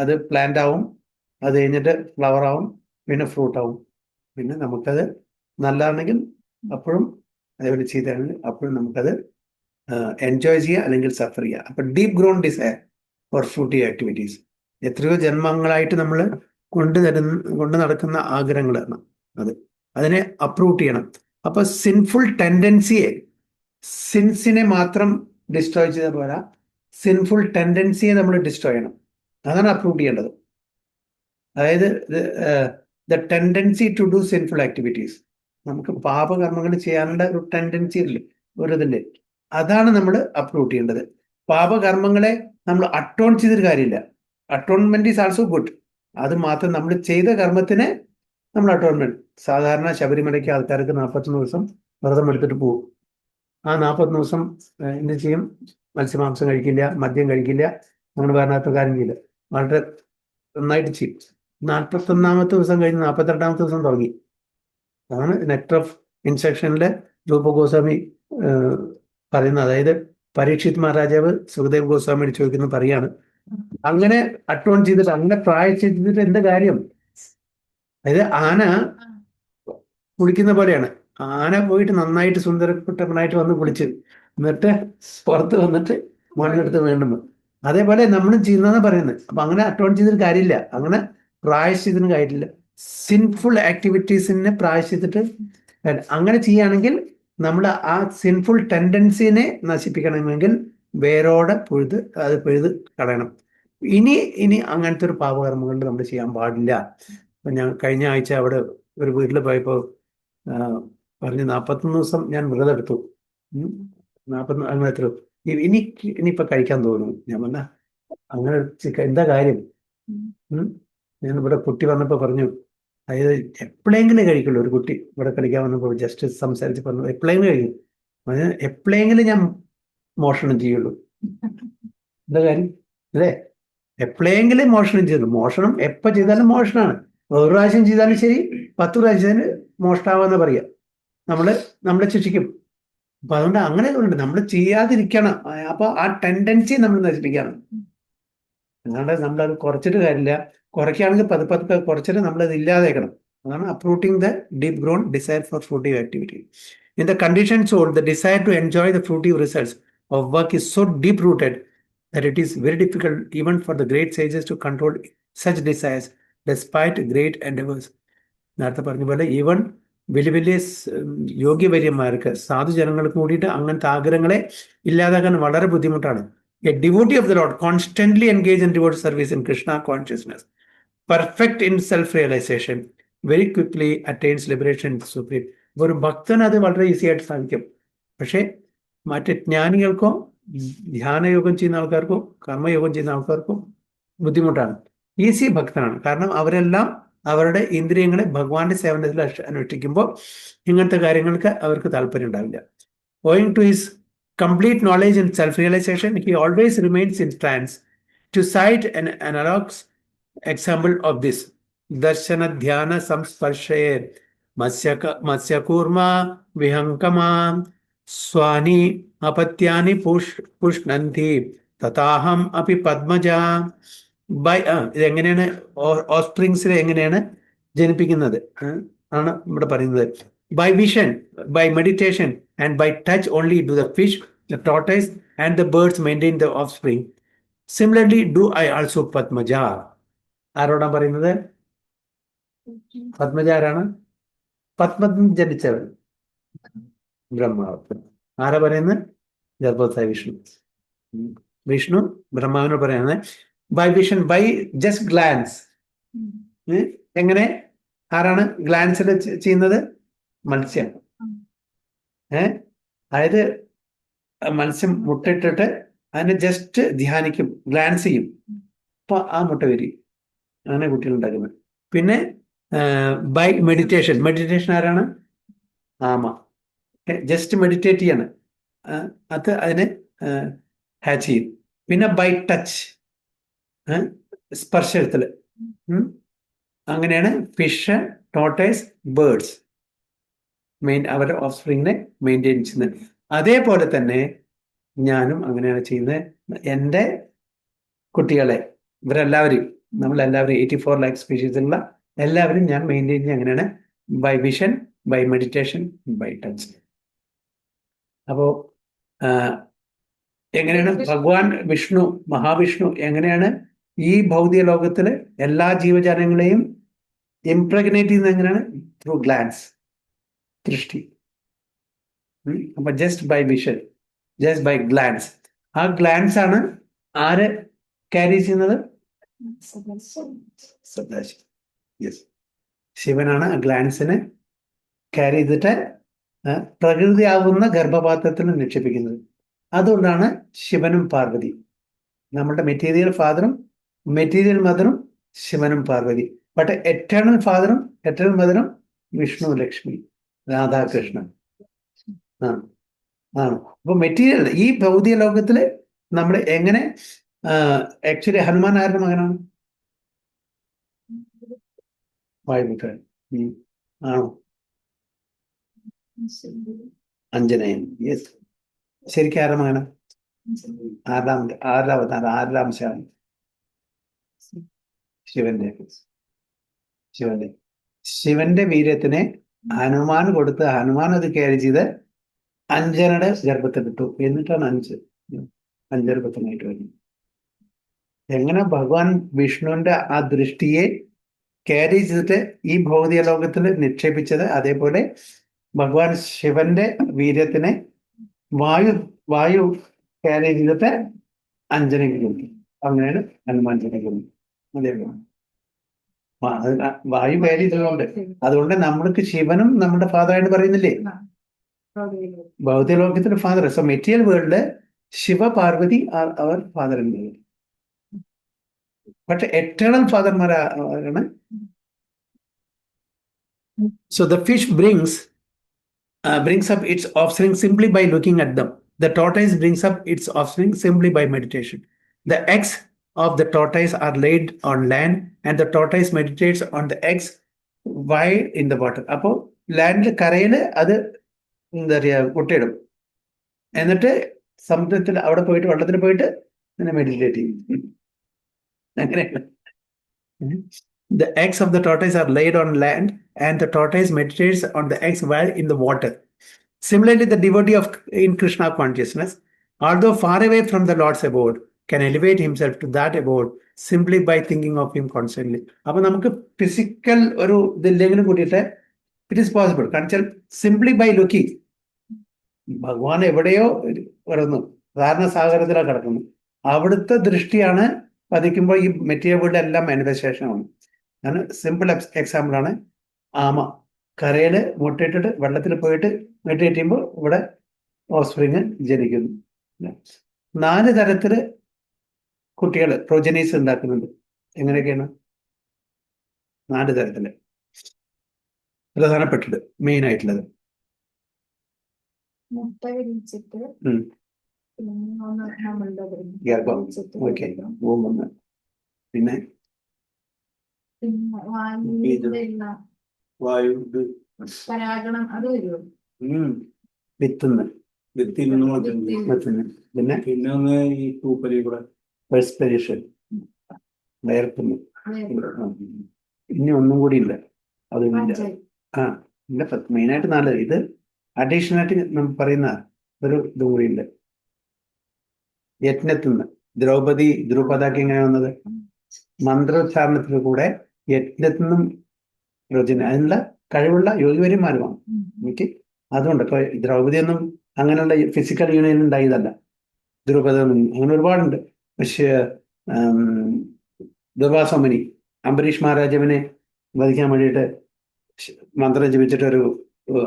അത് പ്ലാന്റ് ആവും, അത് കഴിഞ്ഞിട്ട് ഫ്ലവർ ആവും, പിന്നെ ഫ്രൂട്ട് ആവും. പിന്നെ നമുക്കത് നല്ലതാണെങ്കിൽ അപ്പോഴും, അതേപോലെ ചെയ്താണെങ്കിൽ അപ്പോഴും നമുക്കത് എൻജോയ് ചെയ്യുക അല്ലെങ്കിൽ സഫർ ചെയ്യുക. അപ്പൊ deep grown desire for fruitive activities, എത്രയോ ജന്മങ്ങളായിട്ട് നമ്മൾ കൊണ്ട് നടക്കുന്ന ആഗ്രഹങ്ങളാണ് അത്. അതിനെ അപ്രൂവ് ചെയ്യണം. അപ്പൊ സിൻഫുൾ ടെൻഡൻസിയെ, സിൻസിനെ മാത്രം ഡിസ്ട്രോയ് ചെയ്ത പോരാ, സിൻഫുൾ ടെൻഡൻസിയെ നമ്മൾ ഡിസ്ട്രോയ് ചെയ്യണം. അതാണ് അപ്രൂവ് ചെയ്യേണ്ടത്. അതായത് the tendency to do sinful activities, നമുക്ക് പാപകർമ്മങ്ങൾ ചെയ്യാനുള്ള ഒരു ടെൻഡൻസി ഇല്ലേ, ഒരു ഇതില്ലേ, അതാണ് നമ്മൾ അപ്രൂവ് ചെയ്യേണ്ടത്. പാപകർമ്മങ്ങളെ നമ്മൾ അട്ടോൺ ചെയ്തൊരു കാര്യമില്ല. അട്ടോൺമെന്റ് ഈസ് ആൾസോ ഗുഡ്. അത് മാത്രം നമ്മൾ ചെയ്ത കർമ്മത്തിനെ നമ്മൾ അട്ടോൺമെന്റ്. സാധാരണ ശബരിമലയ്ക്ക് ആൾക്കാർക്ക് 41 ദിവസം വ്രതം എടുത്തിട്ട് പോകും. ആ 41 ദിവസം എന്ത് ചെയ്യും? മത്സ്യമാംസം കഴിക്കില്ല, മദ്യം കഴിക്കില്ല, നമ്മൾ വേറെ കാര്യം ചെയ്യില്ല, വളരെ നന്നായിട്ട് ചെയ്യും. 41ാമത്തെ ദിവസം കഴിഞ്ഞ് 42ാമത്തെ ദിവസം തുടങ്ങി. അതാണ് നെക്ടർ ഓഫ് ഇൻസ്ട്രക്ഷനിലെ രൂപ ഗോസ്വാമി പറയുന്നത്. അതായത് പരീക്ഷിത് മഹാരാജാവ് സുഖദേവ് ഗോസ്വാമിയോട് ചോദിക്കുന്നത് പറയാണ്, അങ്ങനെ അട്ടോൺ ചെയ്തിട്ട് അങ്ങനെ പ്രായശ്ചിത്തിട്ട് എന്ത് കാര്യം? അതായത് ആന കുളിക്കുന്ന പോലെയാണ്. ആന പോയിട്ട് നന്നായിട്ട് സുന്ദരക്കുട്ടപ്പനായിട്ട് വന്ന് കുളിച്ച് എന്നിട്ട് പുറത്ത് വന്നിട്ട് മണ്ണെടുത്ത് വേണ്ടുന്നു. അതേപോലെ നമ്മളും ചെയ്യുന്നതെന്ന് പറയുന്നത്. അപ്പൊ അങ്ങനെ അട്ടോൺ ചെയ്തിട്ട് കാര്യമില്ല, അങ്ങനെ പ്രായശ്ചിത്തിന് കാര്യമില്ല. സിൻഫുൾ ആക്ടിവിറ്റീസിനെ പ്രായശ്ചിത്തിട്ട് അങ്ങനെ ചെയ്യുകയാണെങ്കിൽ നമ്മൾ ആ സിൻഫുൾ ടെൻഡൻസിനെ നശിപ്പിക്കണമെങ്കിൽ വേരോടെ പിഴുത് കളയണം. ഇനി അങ്ങനത്തെ ഒരു പാപകർമ്മങ്ങൾ നമ്മൾ ചെയ്യാൻ പാടില്ല. അപ്പൊ ഞാൻ കഴിഞ്ഞ ആഴ്ച അവിടെ ഒരു വീട്ടിൽ പോയപ്പോൾ പറഞ്ഞു 41 ദിവസം ഞാൻ വ്രതം എടുത്തു, 40 അങ്ങനെ എത്ര ഇനിയിപ്പൊ കഴിക്കാൻ തോന്നുന്നു. ഞാൻ പറഞ്ഞ അങ്ങനെ എന്താ കാര്യം? ഞാൻ ഇവിടെ കുട്ടി വന്നപ്പോൾ പറഞ്ഞു, അതായത് എപ്പോഴെങ്കിലും കഴിക്കുള്ളൂ. ഒരു കുട്ടി ഇവിടെ കളിക്കാൻ വന്നപ്പോൾ ജസ്റ്റ് സംസാരിച്ച് പറഞ്ഞു എപ്പോഴെങ്കിലും കഴിക്കും. അതിന് എപ്പോഴെങ്കിലും ഞാൻ മോഷണം ചെയ്യുള്ളൂ. എന്താ കാര്യം അല്ലേ? എപ്പോഴെങ്കിലും മോഷണം ചെയ്യുള്ളൂ. മോഷണം എപ്പോൾ ചെയ്താലും മോഷണമാണ്. ഒരു പ്രാവശ്യം ചെയ്താലും ശരി, 10 പ്രാവശ്യം ചെയ്താലും മോഷ്ടാവെന്ന് പറയാം. നമ്മളെ ശിക്ഷിക്കും. അപ്പൊ അതുകൊണ്ട് അങ്ങനെ ഉണ്ട്, നമ്മൾ ചെയ്യാതിരിക്കണം. അപ്പൊ ആ ടെൻഡൻസി നമ്മൾ നശിപ്പിക്കണം. അതുകൊണ്ട് നമ്മളത് കുറച്ചിട്ട് കാര്യമില്ല. കുറയ്ക്കുകയാണെങ്കിൽ പതുക്കെ കുറച്ചിട്ട് നമ്മളത് ഇല്ലാതേക്കണം. അതാണ് uprooting the deep grown desire for fruitive activity. In the conditioned soul, the desire to enjoy the fruitive results of work is so deep rooted that it is very difficult even for the great sages to control such desires despite great endeavors. നേരത്തെ പറഞ്ഞ പോലെ even വലിയ വലിയ യോഗ്യവര്യന്മാർക്ക്, സാധുജനങ്ങൾക്ക് കൂടിയിട്ട് അങ്ങനത്തെ ആഗ്രഹങ്ങളെ ഇല്ലാതാക്കാൻ വളരെ ബുദ്ധിമുട്ടാണ്. A devotee of the Lord constantly engaged in devoted service in Krishna consciousness, perfect in self-realization, very quickly attains liberation in the Supreme. ഒരു ഭക്തന് അത് വളരെ ഈസി ആയിട്ട് സാധിക്കും. പക്ഷേ മറ്റ് ജ്ഞാനികൾക്കോ ധ്യാനയോഗം ചെയ്യുന്ന ആൾക്കാർക്കോ കർമ്മയോഗം ചെയ്യുന്ന ആൾക്കാർക്കോ ബുദ്ധിമുട്ടാണ്. ഈസി ഭക്തനാണ്, കാരണം അവരെല്ലാം അവരുടെ ഇന്ദ്രിയങ്ങളെ ഭഗവാന്റെ സേവനത്തിൽ അനുഷ്ഠിക്കുമ്പോൾ ഇങ്ങനത്തെ കാര്യങ്ങൾക്ക് അവർക്ക് താല്പര്യം ഉണ്ടാവില്ല. Owing to his complete knowledge and self-realization, he always remains in trance. To cite an analogous example of this, darshana dhyana samsparshe masya kurma vihankama swani apatyani pushnanti tataham api padmaja. By ഇതെങ്ങനെയാണ് ഓസ്പ്രിങ്സിനെ എങ്ങനെയാണ് ജനിപ്പിക്കുന്നത് ആണ് ഇവിടെ പറയുന്നത്. By vision, by meditation and by touch only do the fish, the tortoise and the birds maintain the offspring. Similarly do I also Padmaja. ആരോടാണ് പറയുന്നത്? പത്മജ ആരാണ്? പത്മത്തിൽ ജനിച്ചവൻ ബ്രഹ്മാവ്. ആരാ പറയുന്നത്? ഗർഭവത്തായ വിഷ്ണു ബ്രഹ്മാവിനോട് പറയുന്നത് by vision, by just glance. എങ്ങനെ? ആരാണ് ഗ്ലാൻസിൽ ചെയ്യുന്നത്? മത്സ്യം. അതായത് മത്സ്യം മുട്ടയിട്ടിട്ട് അതിനെ ജസ്റ്റ് ധ്യാനിക്കും, ഗ്ലാൻസ് ചെയ്യും, അപ്പൊ ആ മുട്ട വരും. അങ്ങനെ കുട്ടികൾ ഉണ്ടാക്കുന്നത്. പിന്നെ ബൈ മെഡിറ്റേഷൻ, മെഡിറ്റേഷൻ ആരാണ്? ആമ. ജസ്റ്റ് മെഡിറ്റേറ്റ് ചെയ്യാണ്, അത് അതിനെ ഹാച്ച് ചെയ്യും. പിന്നെ ബൈ ടച്ച്, സ്പർശത്തില്. അങ്ങനെയാണ് ഫിഷ്, ടോർട്ടൈസ്, ബേർഡ്സ് അവരുടെ ഓഫ് സ്പ്രിങ്ങിനെ മെയിൻറ്റെയിൻ ചെയ്യുന്നത്. അതേപോലെ തന്നെ ഞാനും അങ്ങനെയാണ് ചെയ്യുന്നത്. എൻ്റെ കുട്ടികളെ, ഇവരെല്ലാവരും, നമ്മളെല്ലാവരും 84 lakh സ്പീഷീസിലുള്ള എല്ലാവരും ഞാൻ മെയിൻറ്റെയിൻ ചെയ്യുന്നത് എങ്ങനെയാണ്? By vision, by meditation, by touch. അപ്പോ എങ്ങനെയാണ് ഭഗവാൻ വിഷ്ണു, മഹാവിഷ്ണു എങ്ങനെയാണ് ഈ ഭൗതിക ലോകത്തില് എല്ലാ ജീവജാലങ്ങളെയും ഇംപ്രഗ്നേറ്റ് ചെയ്യുന്നത്? എങ്ങനെയാണ്? ത്രൂ ഗ്ലാൻസ്, ദൃഷ്ടി. അപ്പൊ just by vision, just by glance. ആ ഗ്ലാൻസ് ആണ് ആര് ക്യാരി ചെയ്യുന്നത്? സദാശിവൻ. യെസ്, ശിവനാണ് ആ ഗ്ലാൻസിനെ ക്യാരി ചെയ്തിട്ട് പ്രകൃതിയാവുന്ന ഗർഭപാത്രത്തിൽ നിക്ഷേപിക്കുന്നത്. അതുകൊണ്ടാണ് ശിവനും പാർവതി, നമ്മുടെ മെറ്റീരിയൽ ഫാദറും മെറ്റീരിയൽ മദറും ശിവനും പാർവതി. ബട്ട് എറ്റേണൽ ഫാദറും എറ്റേണൽ മദറും വിഷ്ണു, ലക്ഷ്മി, രാധാകൃഷ്ണൻ ആണ്. അപ്പൊ മെറ്റീരിയൽ ഈ ഭൗതിക ലോകത്തില് നമ്മൾ എങ്ങനെ ആക്ച്വലി ഹനുമാൻ ആരുടെ മകനാണ്? വായുപുത്രൻ ആണോ? അഞ്ജനയൻ. യെസ്, ശരിക്കും ആരുടെ മകനാണ്? ആറാം ശാൻ ശിവന്റെ വീര്യത്തിനെ ഹനുമാൻ കൊടുത്ത് ഹനുമാൻ അത് ക്യാരി ചെയ്ത് അഞ്ജനയുടെ ഗർഭത്തിലിട്ടു. എന്നിട്ടാണ് അഞ്ജർഭത്തനായിട്ട് വരുന്നത്. എങ്ങനെ ഭഗവാൻ വിഷ്ണുവിന്റെ ആ ദൃഷ്ടിയെ ക്യാരി ചെയ്തിട്ട് ഈ ഭൗതിക ലോകത്തിൽ നിക്ഷേപിച്ചത്, അതേപോലെ ഭഗവാൻ ശിവന്റെ വീര്യത്തിനെ വായു ക്യാരി ചെയ്തിട്ട് അഞ്ജനയ്ക്ക് കൊടുത്തു. അങ്ങനെയാണ് ഹനുമാൻ ജനിക്കുന്നത്. അതേപോലെ വായു ക്യാരി ചെയ്തതുകൊണ്ട്, അതുകൊണ്ട് നമ്മൾക്ക് ശിവനും നമ്മുടെ ഫാദറായിട്ട് പറയുന്നില്ലേ? ഭൗതിക ലോകത്തിന്റെ ഫാദർ. സോ മെറ്റീരിയൽ വേൾഡില് ശിവ പാർവതി അവർ ഫാദർ. പക്ഷെ എറ്റേണൽ ഫാദർമാരാണ്. So the fish brings up its offspring simply by looking at them. The tortoise brings up its offspring simply by meditation. The eggs of the tortoise are laid on land, and the tortoise meditates on the eggs while in the water. അപ്പോൾ ലാൻഡിൽ കരയിൽ അത് എന്താ പറയുക മുട്ടയിടും, എന്നിട്ട് സമുദ്രത്തിൽ അവിടെ പോയിട്ട് വെള്ളത്തിൽ പോയിട്ട് അങ്ങനെ മെഡിറ്റേറ്റ് ചെയ്യും. അങ്ങനെയാണ്. The eggs of the tortoise are laid on land, and the tortoise meditates on the eggs while in the water. Similarly, the devotee in Krishna consciousness, although far away from the Lord's abode, can elevate himself to that abode simply by thinking of him constantly. അപ്പോൾ നമുക്ക് physical ഒരു ഇതില്ലെങ്കിലും കൂടിയിട്ട് it is possible. കാരണം വെച്ചാൽ simply by looking, ഭഗവാൻ എവിടെയോ വരുന്നു, ധാരണസാഗരത്തിലാണ് കിടക്കുന്നു, അവിടുത്തെ ദൃഷ്ടിയാണ് പതിക്കുമ്പോൾ ഈ മെറ്റീരിയൽ വേൾഡ് എല്ലാം മാനിഫെസ്റ്റേഷൻ ആണ്. ഞാൻ സിമ്പിൾ എക്സാമ്പിളാണ്, ആമ കരയിൽ മുട്ടയിട്ടിട്ട് വെള്ളത്തിൽ പോയിട്ട് മെഡിറ്റേറ്റ് ചെയ്യുമ്പോൾ ഇവിടെ ഓഫ്സ്പ്രിങ് ജനിക്കുന്നു. 4 തരത്തില് കുട്ടികൾ പ്രൊജനീസ് ഉണ്ടാക്കുന്നുണ്ട്. എങ്ങനെയൊക്കെയാണ്? 4 തരത്തില് പ്രധാനപ്പെട്ടത്, മെയിൻ ആയിട്ടുള്ളത്. മുട്ട വിരിച്ചിട്ട് ഉം. പിന്നെ ഒന്ന് നമ്മളുടെ ഗർഭം. ഓക്കെ, ഭൂമൊന്ന്. പിന്നെ പിന്നെ വായുവിലുള്ള വായു ഇത് പരാഗണം അത് വരുമോ? വിത്തുന്ന്. വ്യക്തിയിൽ നിന്ന് മാറ്റുന്നത്. വിത്തുന്ന്. പിന്നെ പിന്നെ ഒന്ന് ഈ പൂപ്പലി കൂടെ പെർസ്പിരേഷൻ, വയർക്കുന്നു. ഇനി ഒന്നും കൂടി ഇല്ല, അതുമില്ല. പഞ്ചായത്ത് ആ ഇല്ല, മെയിനായിട്ട് 4. ഇത് അഡീഷണൽ ആയിട്ട് നമ്മൾ പറയുന്ന ഒരു ഇതും കൂടി ഉണ്ട്. യജ്ഞത്തുനിന്ന് ദ്രൗപദാക്ക് എങ്ങനെ വന്നത്? മന്ത്രോച്ചാരണത്തിൽ കൂടെ യജ്ഞത്തിനും അതിനുള്ള കഴിവുള്ള യോഗിവര്യന്മാരുമാണ്. എനിക്ക് അതുകൊണ്ട് ഇപ്പൊ ദ്രൗപദി ഒന്നും അങ്ങനെയുള്ള ഫിസിക്കൽ യൂണിയൻ ഉണ്ടായതല്ല. ദ്രുപദ അങ്ങനെ ഒരുപാടുണ്ട്. പക്ഷേ ദുർവാസോമനി അംബരീഷ് മഹാരാജാവിനെ വധിക്കാൻ വേണ്ടിയിട്ട് മന്ത്രം ജപിച്ചിട്ട് ഒരു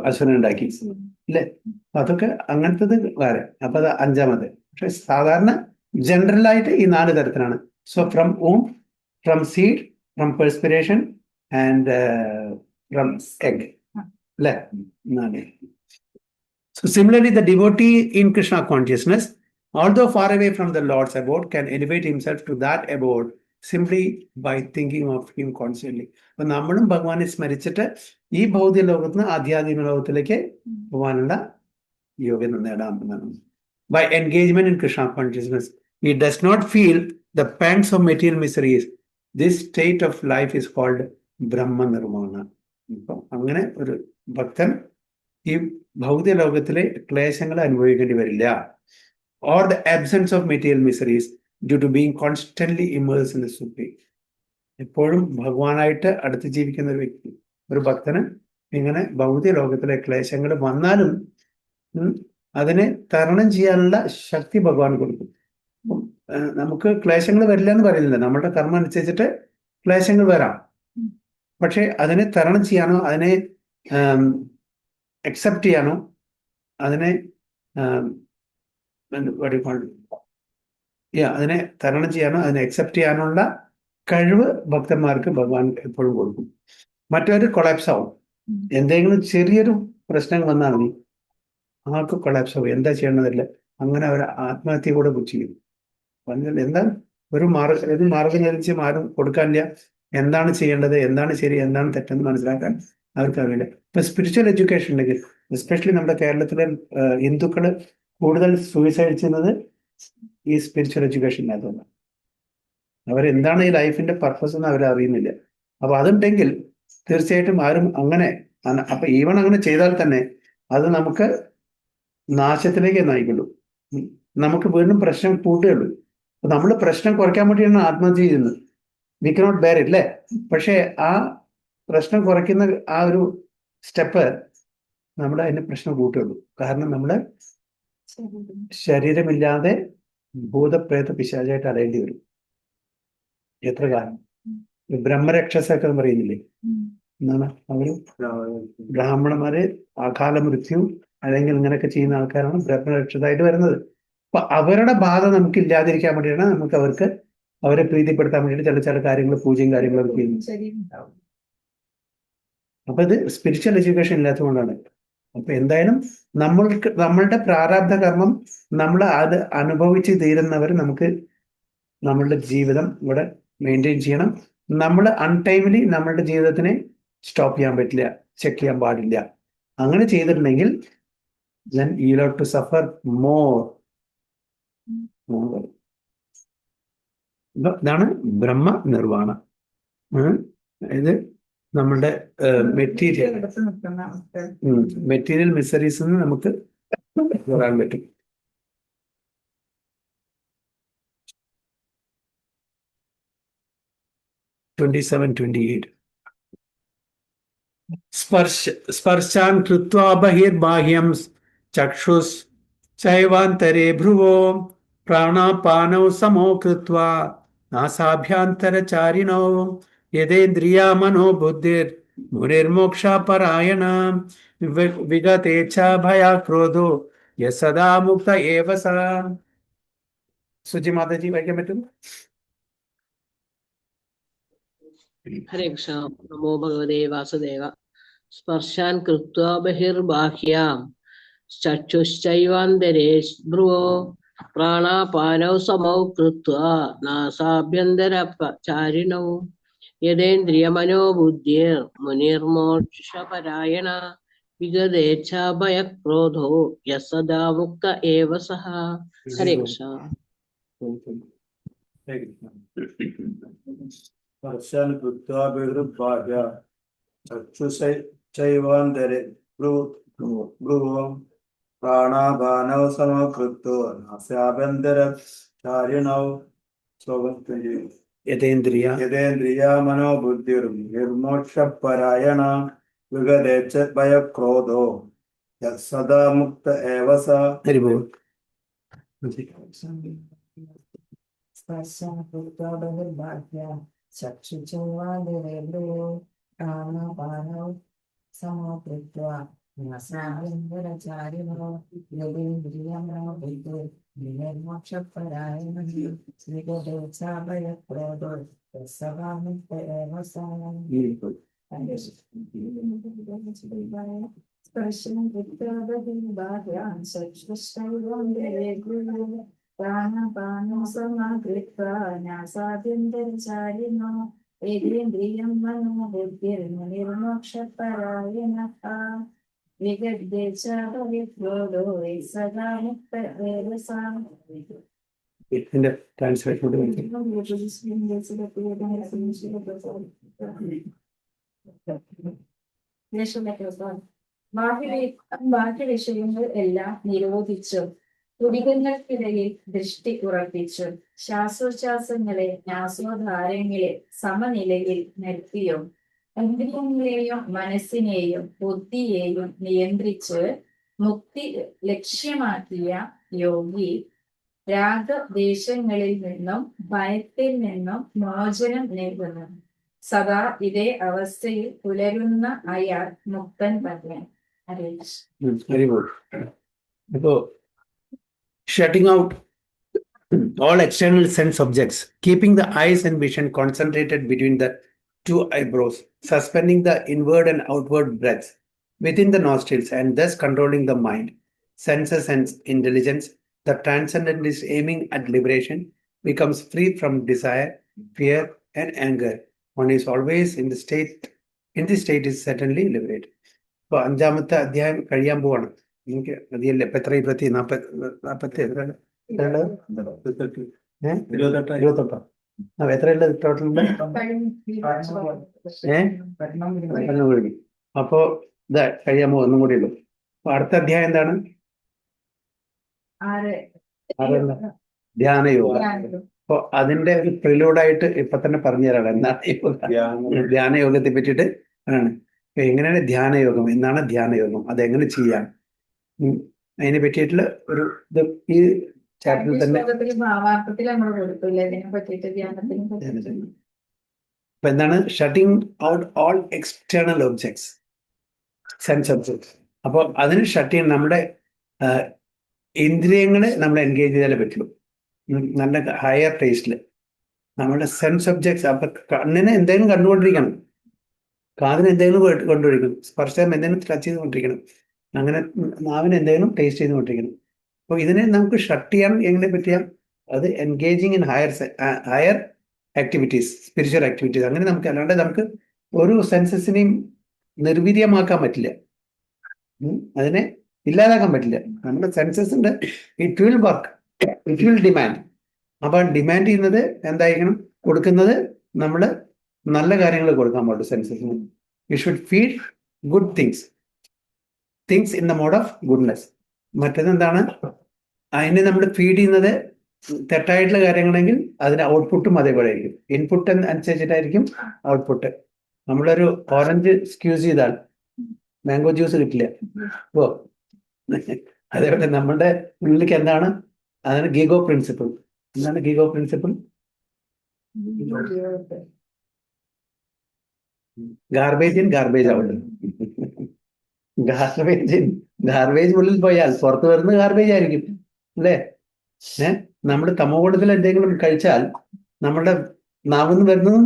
അസുരൻ ഉണ്ടാക്കി ഇല്ലേ? അതൊക്കെ അങ്ങനത്തത് വേറെ. അപ്പൊ അത് 5ാമത്. പക്ഷെ സാധാരണ ജനറലായിട്ട് ഈ 4 തരത്തിലാണ്. So from from seed, from perspiration and from egg അല്ലേ? 4. So similarly, the devotee in Krishna consciousness, although far away from the Lord's abode, can elevate himself to that abode simply by thinking of him constantly. അപ്പൊ നമ്മളും ഭഗവാനെ സ്മരിച്ചിട്ട് ഈ ഭൗതിക ലോകത്ത് നിന്ന് ആധ്യാത്മിക ലോകത്തിലേക്ക് പോകാനുള്ള യോഗ്യത നേടാം എന്നാണ്. By engagement in Krishna consciousness, he does not feel the pangs of material miseries. This state of life is called Brahma Nirvana. ഇപ്പൊ അങ്ങനെ ഒരു ഭക്തൻ ഈ ഭൗതിക ലോകത്തിലെ ക്ലേശങ്ങൾ അനുഭവിക്കേണ്ടി വരില്ല. Or the absence of material miseries due to being constantly immersed in the Supreme. എപ്പോഴും ഭഗവാനായിട്ട് അടുത്ത് ജീവിക്കുന്ന ഒരു വ്യക്തി, ഒരു ഭക്തന് ഇങ്ങനെ ഭൗതിക ലോകത്തിലെ ക്ലേശങ്ങൾ വന്നാലും അതിനെ തരണം ചെയ്യാനുള്ള ശക്തി ഭഗവാൻ കൊടുക്കും. നമുക്ക് ക്ലേശങ്ങൾ വരില്ല എന്ന് പറയുന്നില്ല, നമ്മുടെ കർമ്മം അനുസരിച്ചിട്ട് ക്ലേശങ്ങൾ വരാം. പക്ഷെ അതിനെ തരണം ചെയ്യാനോ അതിനെ അക്സെപ്റ്റ് ചെയ്യാനോ അതിനെ അതിനെ തരണം ചെയ്യാനോ അതിനെ അക്സെപ്റ്റ് ചെയ്യാനുള്ള കഴിവ് ഭക്തന്മാർക്ക് ഭഗവാൻ എപ്പോഴും കൊടുക്കും. മറ്റൊരു കൊളാപ്സ് ആവും. എന്തെങ്കിലും ചെറിയൊരു പ്രശ്നം വന്നാൽ മതി, ആർക്ക് കൊളാപ്സ് ആവും, എന്താ ചെയ്യണമെന്നില്ല. അങ്ങനെ അവർ ആത്മഹത്യ കൂടെ ചെയ്യും. എന്താ ഒരു മാർഗം ലഭിച്ച് ആരും കൊടുക്കാനില്ല. എന്താണ് ചെയ്യേണ്ടത്, എന്താണ് ശരി, എന്താണ് തെറ്റെന്ന് മനസ്സിലാക്കാൻ അവർക്കറിയില്ല. ഇപ്പൊ സ്പിരിച്വൽ എഡ്യൂക്കേഷൻ ഉണ്ടെങ്കിൽ, എസ്പെഷ്യലി നമ്മുടെ കേരളത്തിലെ ഹിന്ദുക്കള് കൂടുതൽ സൂയിസൈഡ് ചെയ്യുന്നത് ഈ സ്പിരിച്വൽ എഡ്യൂക്കേഷനിനകത്തുള്ള. അവരെന്താണ് ഈ ലൈഫിന്റെ പർപ്പസ് എന്ന് അവരറിയുന്നില്ല. അപ്പൊ അതുണ്ടെങ്കിൽ തീർച്ചയായിട്ടും ആരും അങ്ങനെ അപ്പൊ ഈവൺ അങ്ങനെ ചെയ്താൽ തന്നെ അത് നമുക്ക് നാശത്തിലേക്ക് നയിക്കുള്ളൂ. നമുക്ക് വീണ്ടും പ്രശ്നം കൂട്ടുകയുള്ളൂ. അപ്പൊ നമ്മൾ പ്രശ്നം കുറയ്ക്കാൻ വേണ്ടിയാണ് ആത്മഹത്യ ചെയ്യുന്നത്. വി കനോട്ട് ബെയർ ഇറ്റ് അല്ലേ? പക്ഷേ ആ പ്രശ്നം കുറയ്ക്കുന്ന ആ ഒരു സ്റ്റെപ്പ് നമ്മൾ അതിന്റെ പ്രശ്നം കൂട്ടുകയുള്ളൂ. കാരണം നമ്മൾ ശരീരമില്ലാതെ ഭൂതപ്രേത പിശാചായിട്ട് അലയേണ്ടി വരും. എത്ര കാലം? ബ്രഹ്മരക്ഷസൊക്കെ പറയുന്നില്ലേ, എന്താണ് അവര് ബ്രാഹ്മണന്മാര് അകാല മൃത്യു അല്ലെങ്കിൽ ഇങ്ങനെയൊക്കെ ചെയ്യുന്ന ആൾക്കാരാണ് ബ്രഹ്മരക്ഷസായിട്ട് വരുന്നത്. അപ്പൊ അവരുടെ ബാധ നമുക്ക് ഇല്ലാതിരിക്കാൻ വേണ്ടിയാണ് നമുക്ക് അവർക്ക് അവരെ പ്രീതിപ്പെടുത്താൻ വേണ്ടിയിട്ട് ചില ചില കാര്യങ്ങൾ പൂജയും കാര്യങ്ങളൊക്കെ ചെയ്യുന്നു. ശരീരം ഉണ്ടാവും. അപ്പൊ ഇത് സ്പിരിച്വൽ എഡ്യൂക്കേഷൻ ഇല്ലാത്തതുകൊണ്ടാണ്. അപ്പൊ എന്തായാലും നമ്മളുടെ പ്രാരാബ്ധ കർമ്മം നമ്മൾ അത് അനുഭവിച്ച് തീരുന്നവർ നമുക്ക് നമ്മളുടെ ജീവിതം ഇവിടെ മെയിൻറ്റെയിൻ ചെയ്യണം. നമ്മൾ അൺടൈംലി നമ്മളുടെ ജീവിതത്തിനെ സ്റ്റോപ്പ് ചെയ്യാൻ പറ്റില്ല, ചെക്ക് ചെയ്യാൻ പാടില്ല. അങ്ങനെ ചെയ്തിട്ടുണ്ടെങ്കിൽ then you'll have to suffer more. ഇതാണ് ബ്രഹ്മ നിർവാണ. ഇത് നമ്മളുടെ മെറ്റീരിയൽ എടുത്ത് നിൽക്കുന്ന അവസ്ഥ. മെറ്റീരിയൽ മിസറീസ് നിന്ന് നമുക്ക് വരാൻ പറ്റും. സ്പർശാൻ കൃത്വാ ബഹിർബാഹ്യം ചക്ഷുസ് ചൈവാന്തരേ ഭ്രുവോ പ്രാണാപാനൗ സമോ കൃത്വാ നാസാഭ്യാന്തരചാരിണോ യതേന്ദ്രിയാ മനോ ബുദ്ധിർ മുനിർമോക്ഷപരായണ വിഗതേച്ഛാ ഭയാ ക്രോധോ യസദാ മുക്ത ഏവ സ. സുജി മാതാജി വായിക്കാൻ പറ്റും? ഹരേ കൃഷ്ണ. നമോ ഭഗവതേ വാസുദേവ. സ്പർശാൻ കൃത്വാ ബഹിർബാഹ്യാം ചക്ഷുശ്ചൈവാന്തരേ ഭ്രുവോ പ്രാണാപാനൗ സമൗ കൃത്വാ നാസാഭ്യന്തരചാരിണൗ യതേന്ദ്രിയമനോ ബുദ്ധിർ മുനിർമോക്ഷപരായണ വിഗതേച്ഛാ ഭയക്രോധോ യസദാ മുക്ത ഏവ സഹ. ഹരേ കൃഷ്ണ. സ്പർശാൻ കൃത്വാ ബഹിർബാഹ്യ ചക്ഷുശ്ചൈവാന്തരേ ഭ്രുവോ പ്രാണാപാനൗ സമോ കൃത്വാ നാസാഭ്യന്തരചാരിണൗ. ശ്ലോകം 28. യതേന്ദ്രിയാ മനോ ബുദ്ധിർ നിർമോക്ഷപരായണ വിഗതേച്ഛ ഭയക്രോധോ യസദാ മുക്ത ഏവ സ. സ്പർശാൻ കൃത്വാ ബഹിർബാഹ്യ ചക്ഷുശ്ചൈവാന്തരേ ഭ്രുവോ പ്രാണാപാനൗ സമോ കൃത്വാ നാസാഭ്യന്തരചാരിണോ യതേന്ദ്രിയാ മനോ ബുദ്ധിർ നിർമോക്ഷപരായണ വിഗതേച്ഛാ ഭയക്രോധോ യസദാ മുക്ത ഏവ സ. സ്പർശനം കൃത്വാ ബഹിർബാഹ്യാം ചക്ഷുശ്ചൈവാന്തരേ ഭ്രുവോ പ്രാണാപാനൗ സമോ കൃത്വാ നാസാഭ്യന്തരചാരിണോ യതേന്ദ്രിയം മനോ ബുദ്ധിർ മുനിർമോക്ഷപരായണഃ വിഗതേച്ഛാ ഭയക്രോധോ യസദാ മുക്ത ഏവ സ. ഇതിന്റെ ട്രാൻസ്ലേഷൻ ബാഹ്യവിഷയങ്ങൾ എല്ലാം നിരോധിച്ചു തുടികങ്ങൾക്കിടയിൽ ദൃഷ്ടി ഉറപ്പിച്ചു ശ്വാസോച്ഛ്വാസങ്ങളെ നാസോദ്വാരങ്ങളെ സമനിലയിൽ നിർത്തിയും ഇന്ദ്രിയങ്ങളെയും മനസ്സിനെയും ബുദ്ധിയെയും നിയന്ത്രിച്ച് മുക്തി ലക്ഷ്യമാക്കിയ യോഗി രാഗദേശങ്ങളിൽ നിന്നും ഭയത്തിൽ നിന്നും മോചനം നേടുന്നു. സദാ ഇതേ അവസ്ഥയിൽ പുലരുന്ന അയാൾ മുക്തൻ തന്നെ. അപ്പോ shutting out all external sense objects, keeping the eyes and vision concentrated between the two eyebrows, suspending the inward and outward breaths within the nostrils, and thus controlling the mind, senses, and intelligence. The transcendent is aiming at liberation, becomes free from desire, fear, and anger. One is always in the state is certainly liberated. So, അഞ്ചാമത്തെ അധ്യായം കഴിയാൻ പോവാണ്. എനിക്ക് അതിയല്ലേ ഇപ്പൊ എത്ര 28 എത്രയുള്ളത് total? അപ്പോ ഇതാ കഴിയാൻ പോകും, ഒന്നും കൂടി ഉള്ളു. അപ്പൊ അടുത്ത അധ്യായം എന്താണ്? ധ്യാനയോഗം. അപ്പൊ അതിന്റെ ഒരു പ്രിലൂഡായിട്ട് ഇപ്പൊ തന്നെ പറഞ്ഞുതരാണ് എന്താണ് ധ്യാനയോഗത്തെ പറ്റിയിട്ട് ആണ്. എങ്ങനെയാണ് ധ്യാനയോഗം, എന്താണ് ധ്യാനയോഗം, അതെങ്ങനെ ചെയ്യാം, അതിനെ പറ്റിയിട്ടുള്ള ഒരു ഇത് ഈ ചാപ്റ്ററിൽ തന്നെ. അപ്പൊ എന്താണ് shutting out all external objects, sense objects. അപ്പോൾ അതിന് ഷട്ട് ചെയ്യാൻ നമ്മുടെ ഇന്ദ്രിയങ്ങളെ നമ്മൾ എൻഗേജ് ചെയ്താലേ പറ്റുള്ളൂ. നല്ല ഹയർ ടേസ്റ്റിൽ നമ്മുടെ സെൻസ് ഒബ്ജക്ട്സ്. അപ്പൊ കണ്ണിന് എന്തെങ്കിലും കണ്ടുകൊണ്ടിരിക്കണം, കാതിന് എന്തെങ്കിലും കൊണ്ടിരിക്കണം, സ്പർശം എന്തെങ്കിലും ടച്ച് ചെയ്തുകൊണ്ടിരിക്കണം, അങ്ങനെ നാവിന് എന്തെങ്കിലും ടേസ്റ്റ് ചെയ്തുകൊണ്ടിരിക്കണം. അപ്പോൾ ഇതിനെ നമുക്ക് ഷട്ട് ചെയ്യാൻ എങ്ങനെ പറ്റിയാൽ അത് engaging in higher activities, spiritual activities. അങ്ങനെ നമുക്ക്, അല്ലാണ്ട് നമുക്ക് ഒരു സെൻസസിനെയും നിർവീര്യമാക്കാൻ പറ്റില്ല, അതിനെ ഇല്ലാതാക്കാൻ പറ്റില്ല. നമ്മുടെ സെൻസസ് ഉണ്ട്, it will work, it will demand. അപ്പൊ ഡിമാൻഡ് ചെയ്യുന്നത് എന്തായിരിക്കണം? കൊടുക്കുന്നത് നമ്മൾ നല്ല കാര്യങ്ങൾ കൊടുക്കാൻ പാടുള്ളൂ സെൻസസിന്. You should feed good things in the mode of goodness. മറ്റേതെന്താണ്? അതിനെ നമ്മൾ ഫീഡ് ചെയ്യുന്നത് തെറ്റായിട്ടുള്ള കാര്യങ്ങളെങ്കിൽ അതിന്റെ ഔട്ട്പുട്ടും അതേപോലെ ആയിരിക്കും. ഇൻപുട്ട് അനുസരിച്ചിട്ടായിരിക്കും ഔട്ട്പുട്ട്. നമ്മളൊരു ഓറഞ്ച് സ്ക്യൂസ് ചെയ്താൽ മാംഗോ ജ്യൂസ് കിട്ടില്ല. ഓ, അതേപോലെ നമ്മുടെ ഉള്ളിലേക്ക് എന്താണ്? അതാണ് ഗീഗോ പ്രിൻസിപ്പിൾ. എന്താണ് GIGO principle? Garbage in garbage out. Garbage ഉള്ളിൽ പോയാൽ പുറത്ത് വരുന്നത് ഗാർബേജ് ആയിരിക്കും, അല്ലേ? നമ്മൾ തമോഗുണത്തിൽ എന്തെങ്കിലും കഴിച്ചാൽ നമ്മുടെ നാവിന്ന് വരുന്നതും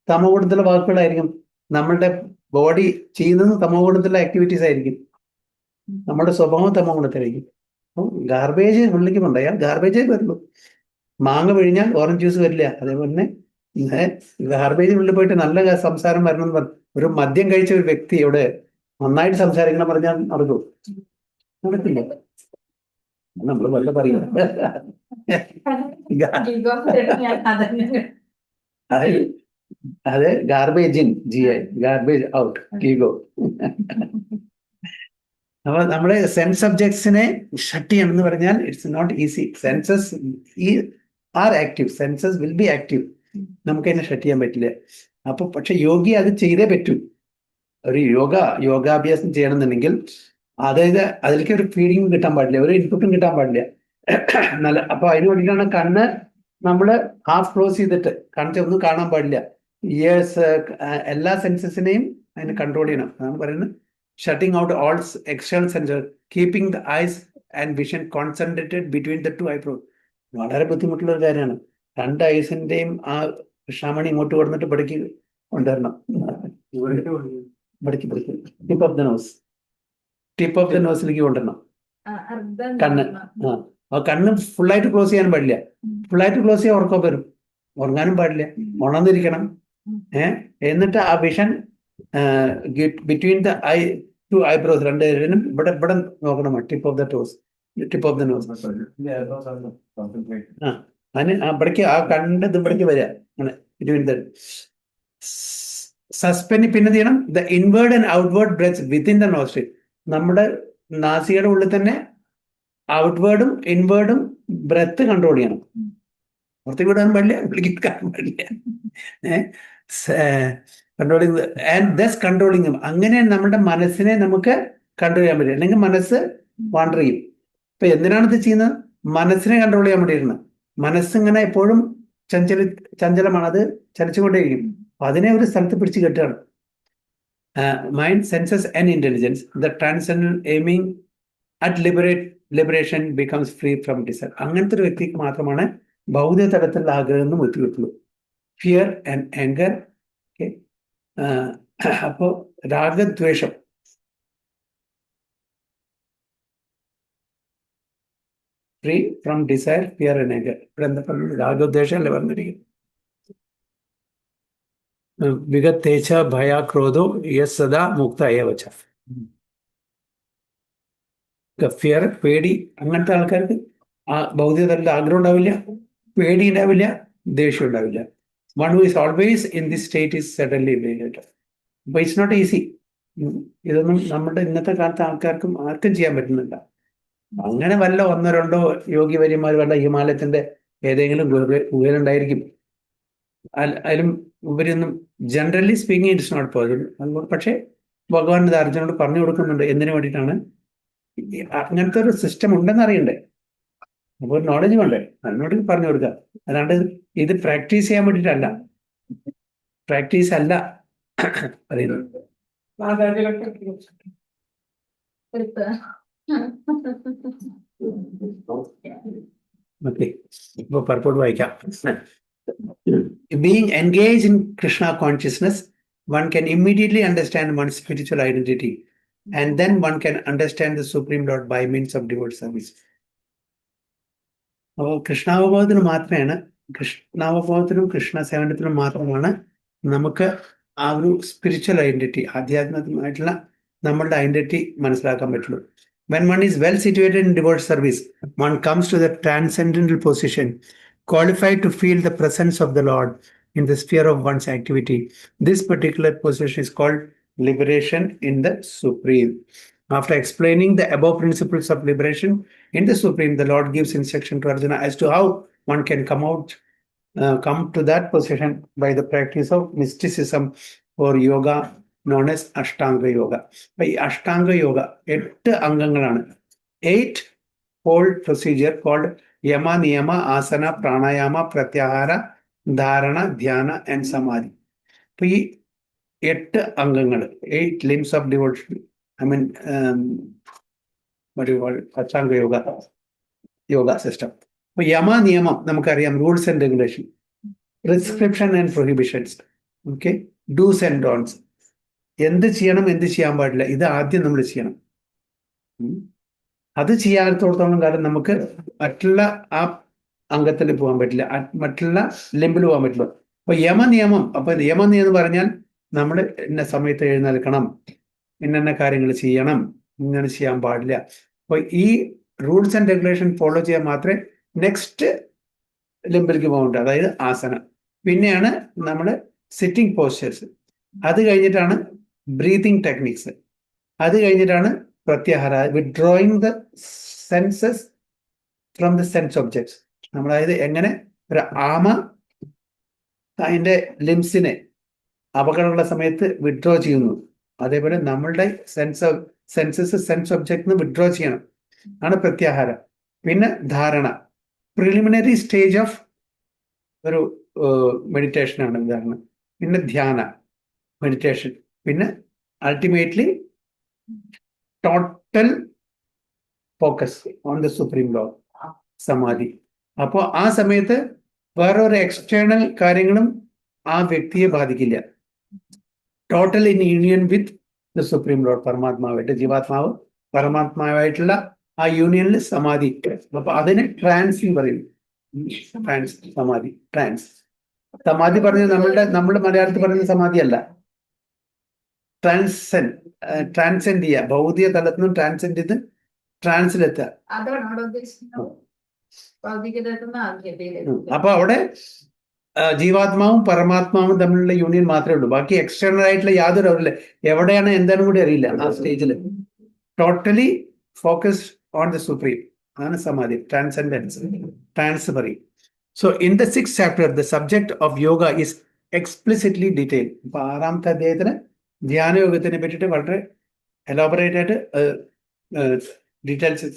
തമോഗുണത്തിലെ വാക്കുകളായിരിക്കും. നമ്മളുടെ ബോഡി ചെയ്യുന്നതും തമോഗുണത്തിലെ ആക്ടിവിറ്റീസ് ആയിരിക്കും. നമ്മുടെ സ്വഭാവം തമോഗുണത്തിലായിരിക്കും. അപ്പം ഗാർബേജ് ഉള്ളിലേക്ക് കൊണ്ടുപോയാൽ ഗാർബേജേ വരുള്ളൂ. മാങ്ങ പിഴിഞ്ഞാൽ ഓറഞ്ച് ജ്യൂസ് വരില്ല. അതേപോലെ തന്നെ ഗാർബേജ് ഉള്ളിൽ പോയിട്ട് നല്ല സംസാരം വരണം എന്ന് പറഞ്ഞു. ഒരു മദ്യം കഴിച്ച ഒരു വ്യക്തി ഇവിടെ നന്നായിട്ട് സംസാരിക്കണം പറഞ്ഞാൽ നടക്കും? നടക്കില്ല. നമ്മൾ വല്ല പറയും. അത് garbage in, garbage out, GIGO. അപ്പൊ നമ്മള് സെൻസ് ഒബ്ജക്ട്സിനെ ഷട്ട് ചെയ്യണം എന്ന് പറഞ്ഞാൽ it's not easy. Senses are active, senses will be active. നമുക്ക് അതിനെ ഷട്ട് ചെയ്യാൻ പറ്റില്ല. അപ്പൊ പക്ഷെ യോഗി അത് ചെയ്തേ പറ്റൂ. ഒരു യോഗാഭ്യാസം ചെയ്യണമെന്നുണ്ടെങ്കിൽ അതായത് അതിലേക്ക് ഒരു ഫീഡിങ് കിട്ടാൻ പാടില്ല, ഒരു ഇൻപുട്ടും കിട്ടാൻ പാടില്ല. നല്ല അപ്പൊ അതിന് വേണ്ടിയിട്ടാണ് കണ്ണ് നമ്മൾ ഹാഫ് ക്ലോസ് ചെയ്തിട്ട്, കണ്ണ് ഒന്നും കാണാൻ പാടില്ല. ഇയേഴ്സ്, എല്ലാ സെൻസസിനെയും അതിന് കൺട്രോൾ ചെയ്യണം. അതാണ് പറയുന്നത് shutting out all external sensor, keeping the eyes and vision concentrated between the 2 eyebrows. വളരെ ബുദ്ധിമുട്ടുള്ള ഒരു കാര്യമാണ്. 2 ഐസിന്റെയും ആ കൃഷ്ണമണി ഇങ്ങോട്ട് കൊടുത്തിട്ട് ഇവിടേക്ക് കൊണ്ടുവരണം. Tip of the nose, tip of the നോസിലേക്ക് കൊണ്ടുവരണം കണ്ണ്. ആ കണ്ണ് ഫുള്ളായിട്ട് ക്ലോസ് ചെയ്യാൻ പാടില്ല. ഫുള്ളായിട്ട് ക്ലോസ് ചെയ്യാൻ ഉറക്കം വരും, ഉറങ്ങാനും പാടില്ല, ഉണർന്നിരിക്കണം. എന്നിട്ട് ആ vision between the two eyebrows, 2 ഇവിടെ ഇവിടെ നോക്കണം. Tip of the toes, tip of the nose. അതിന് ഇവിടേക്ക് ആ കണ്ണിന്റെ ഇത് ഇവിടേക്ക് വരിക, അങ്ങനെ ബിറ്റ്വീൻ ദ സസ്പെൻഡ്. പിന്നെ ചെയ്യണം the inward and outward breath within the nostril. നമ്മുടെ നാസികയുടെ ഉള്ളിൽ തന്നെ ഔട്ട്വേർഡും ഇൻവേർഡും ബ്രെത്ത് കൺട്രോൾ ചെയ്യണം. പുറത്തേക്ക് വിടാൻ പാടില്ല, വിളിക്കാൻ പാടില്ല. Controlling and thus controlling. അങ്ങനെ നമ്മുടെ മനസ്സിനെ നമുക്ക് കൺട്രോൾ ചെയ്യാൻ പറ്റും. അല്ലെങ്കിൽ മനസ്സ് വാണ്ടർ ചെയ്യും. ഇപ്പൊ എന്തിനാണ് ഇത് ചെയ്യുന്നത്? മനസ്സിനെ കൺട്രോൾ ചെയ്യാൻ വേണ്ടിയിരുന്നത്. മനസ്സിങ്ങനെ എപ്പോഴും ചഞ്ചലമാണ്, അത് ചലിച്ചുകൊണ്ടേയിരിക്കും. അതിനെ ഒരു സ്ഥലത്ത് പിടിച്ച് കെട്ടുകയാണ്. Mind, senses and intelligence, the transcendental aiming at liberation becomes free from desire. അങ്ങനത്തെ ഒരു വ്യക്തിക്ക് മാത്രമാണ് ഭൗതിക തലത്തിലുള്ള ആഗ്രഹം മുക്തി കിട്ടുള്ളൂ. Fear and anger. അപ്പോ രാഗദ്വേഷം, free from desire, fear and anger. ഇവിടെ എന്താ പറഞ്ഞത്? രാഗദ്വേഷം അല്ലേ പറഞ്ഞിരിക്കുന്നത്. വിഗത്തേച്ച ഭയാക്രോധോ യസ് സദാ മുക്ത ഏവച. ഫിയർ, പേടി, അങ്ങനത്തെ ആൾക്കാർക്ക് ആ ഭൗതിക തലത്തിൽ ആഗ്രഹം ഉണ്ടാവില്ല, പേടി ഉണ്ടാവില്ല, ദേഷ്യം ഉണ്ടാവില്ല. One who is always in this state is suddenly liberated. അപ്പൊ ഇറ്റ്സ് നോട്ട് ഈസി. ഇതൊന്നും നമ്മുടെ ഇന്നത്തെ കാലത്തെ ആൾക്കാർക്കും ആർക്കും ചെയ്യാൻ പറ്റുന്നില്ല. അങ്ങനെ വല്ല 1-2 യോഗി വര്യന്മാർ വല്ല ഹിമാലയത്തിന്റെ ഏതെങ്കിലും ഗുഹയിലുണ്ടായിരിക്കും. അതിലും ഉപരിയൊന്നും generally speaking it's not possible. അതുകൊണ്ട് പക്ഷേ ഭഗവാൻ ഇത് അർജുനോട് പറഞ്ഞു കൊടുക്കുന്നുണ്ട്. എന്തിനു വേണ്ടിയിട്ടാണ്? അങ്ങനത്തെ ഒരു സിസ്റ്റം ഉണ്ടെന്ന് അറിയണ്ടേ, അപ്പോൾ ഒരു നോളജ് വേണ്ടേ, അതിനോട് പറഞ്ഞു കൊടുക്കുക. അല്ലാണ്ട് ഇത് പ്രാക്ടീസ് ചെയ്യാൻ വേണ്ടിയിട്ടല്ല, പ്രാക്ടീസ് അല്ല പറയുന്നത്. ഓക്കെ, ഇപ്പൊ പർപ്പോട്ട് വായിക്കാം. being engaged in Krishna consciousness, one can immediately understand one's spiritual identity, and then one can understand the Supreme Lord by means of devout service. അപ്പോൾ കൃഷ്ണാവബോധത്തിന് മാത്രമാണ് കൃഷ്ണാവബോധത്തിനും കൃഷ്ണ സേവനത്തിനും മാത്രമാണ് നമുക്ക് ആ ഒരു സ്പിരിച്വൽ ഐഡന്റിറ്റി, ആധ്യാത്മികമായിട്ടുള്ള നമ്മളുടെ ഐഡന്റിറ്റി മനസ്സിലാക്കാൻ പറ്റുള്ളൂ. When one is well situated in devout service, one comes to the transcendental position, qualified to feel the presence of the Lord in the sphere of one's activity. This particular position is called liberation in the Supreme. After explaining the above principles of liberation in the Supreme, the Lord gives instruction to Arjuna as to how one can come to that position by the practice of mysticism or yoga known as Ashtanga Yoga. By Ashtanga Yoga, 8 അംഗങ്ങളാണ്. 8-fold procedure called Yama, Niyama, Asana, Pranayama, Pratyahara, Dharana, Dhyana and Samadhi. അപ്പൊ ഈ 8 അംഗങ്ങൾ, 8 limbs of devotion, what do you call it? Ashtanga yoga system. അപ്പൊ യമ നിയമം നമുക്കറിയാം, rules and regulation, prescription and പ്രൊഹിബിഷൻസ്, okay, dos and don'ts. എന്ത് ചെയ്യണം, എന്ത് ചെയ്യാൻ പാടില്ല, ഇത് ആദ്യം നമ്മൾ ചെയ്യണം. അത് ചെയ്യാത്തോടത്തോളം കാലം നമുക്ക് മറ്റുള്ള ആ അംഗത്തിൽ പോകാൻ പറ്റില്ല, മറ്റുള്ള ലിമ്പിൽ പോകാൻ പറ്റില്ല. അപ്പൊ യമനിയമം, അപ്പൊ യമനിയം എന്ന് പറഞ്ഞാൽ നമ്മൾ ഇന്ന സമയത്ത് എഴുന്നേൽക്കണം, ഇന്ന കാര്യങ്ങൾ ചെയ്യണം, ഇങ്ങനെ ചെയ്യാൻ പാടില്ല. അപ്പൊ ഈ റൂൾസ് ആൻഡ് റെഗുലേഷൻ ഫോളോ ചെയ്യാൻ മാത്രമേ നെക്സ്റ്റ് ലിമ്പിലേക്ക് പോകേണ്ടത്, അതായത് ആസന. പിന്നെയാണ് നമ്മൾ സിറ്റിംഗ് പോസ്റ്റേഴ്സ്, അത് കഴിഞ്ഞിട്ടാണ് ബ്രീതിങ് ടെക്നിക്സ്, അത് കഴിഞ്ഞിട്ടാണ് pratyahara, withdrawing the senses from the sense objects. നമ്മളതായത് എങ്ങനെ ഒരു ആമ അതിൻ്റെ ലിംസിനെ അപകടമുള്ള സമയത്ത് വിത്ഡ്രോ ചെയ്യുന്നു, അതേപോലെ നമ്മളുടെ സെൻസസ് സെൻസ് ഒബ്ജക്റ്റിന് വിത്ഡ്രോ ചെയ്യണം, ആണ് പ്രത്യാഹാര. പിന്നെ ധാരണ, പ്രിലിമിനറി സ്റ്റേജ് ഓഫ് ഒരു മെഡിറ്റേഷനാണ് ധാരണ. പിന്നെ ധ്യാന, മെഡിറ്റേഷൻ. പിന്നെ ultimately total focus on the supreme Lord, സമാധി. അപ്പോൾ ആ സമയത്ത് വേറൊരു എക്സ്റ്റേണൽ കാര്യങ്ങളും ആ വ്യക്തിയെ ബാധിക്കില്ല. Total in union with the supreme lord, പരമാത്മാവായിട്ട്, ജീവാത്മാവ് പരമാത്മാവായിട്ടുള്ള ആ യൂണിയനിൽ സമാധി. അപ്പൊ അതിന് ട്രാൻസ് പറയും. ട്രാൻസ്, സമാധി, ട്രാൻസ്. സമാധി പറഞ്ഞത് നമ്മുടെ മലയാളത്തിൽ പറയുന്ന സമാധി അല്ല, ട്രാൻസെൻഡ് ചെയ്യുക, ഭൗതിക തലത്തിൽ നിന്നും ട്രാൻസെൻഡ് ചെയ്ത് ട്രാൻസിലെത്തുക. അതാണ് അവിടെ ഉദ്ദേശിക്കുന്നത്, ഭൗതികതയെന്ന് ആദ്യതയിലേക്ക്. അപ്പൊ അവിടെ ജീവാത്മാവും പരമാത്മാവും തമ്മിലുള്ള യൂണിയൻ മാത്രമേ ഉള്ളൂ. ബാക്കി എക്സ്റ്റേണൽ ആയിട്ടുള്ള യാതൊരു അറിയില്ല, എവിടെയാണ് എന്താണെന്ന് കൂടി അറിയില്ല. ആ സ്റ്റേജിൽ totally focused on the supreme, അതാണ് സമാധി, ട്രാൻസെൻഡൻസ്, ട്രാൻസ് പറയും. So in the 6th chapter, the subject of yoga is explicitly detailed. അപ്പൊ 6ാമത്തെ അധ്യായത്തിന് ധ്യാനയോഗത്തിനെ പറ്റിയിട്ട് വളരെ എലോബറേറ്റ് ആയിട്ട് ഡീറ്റെയിൽസ്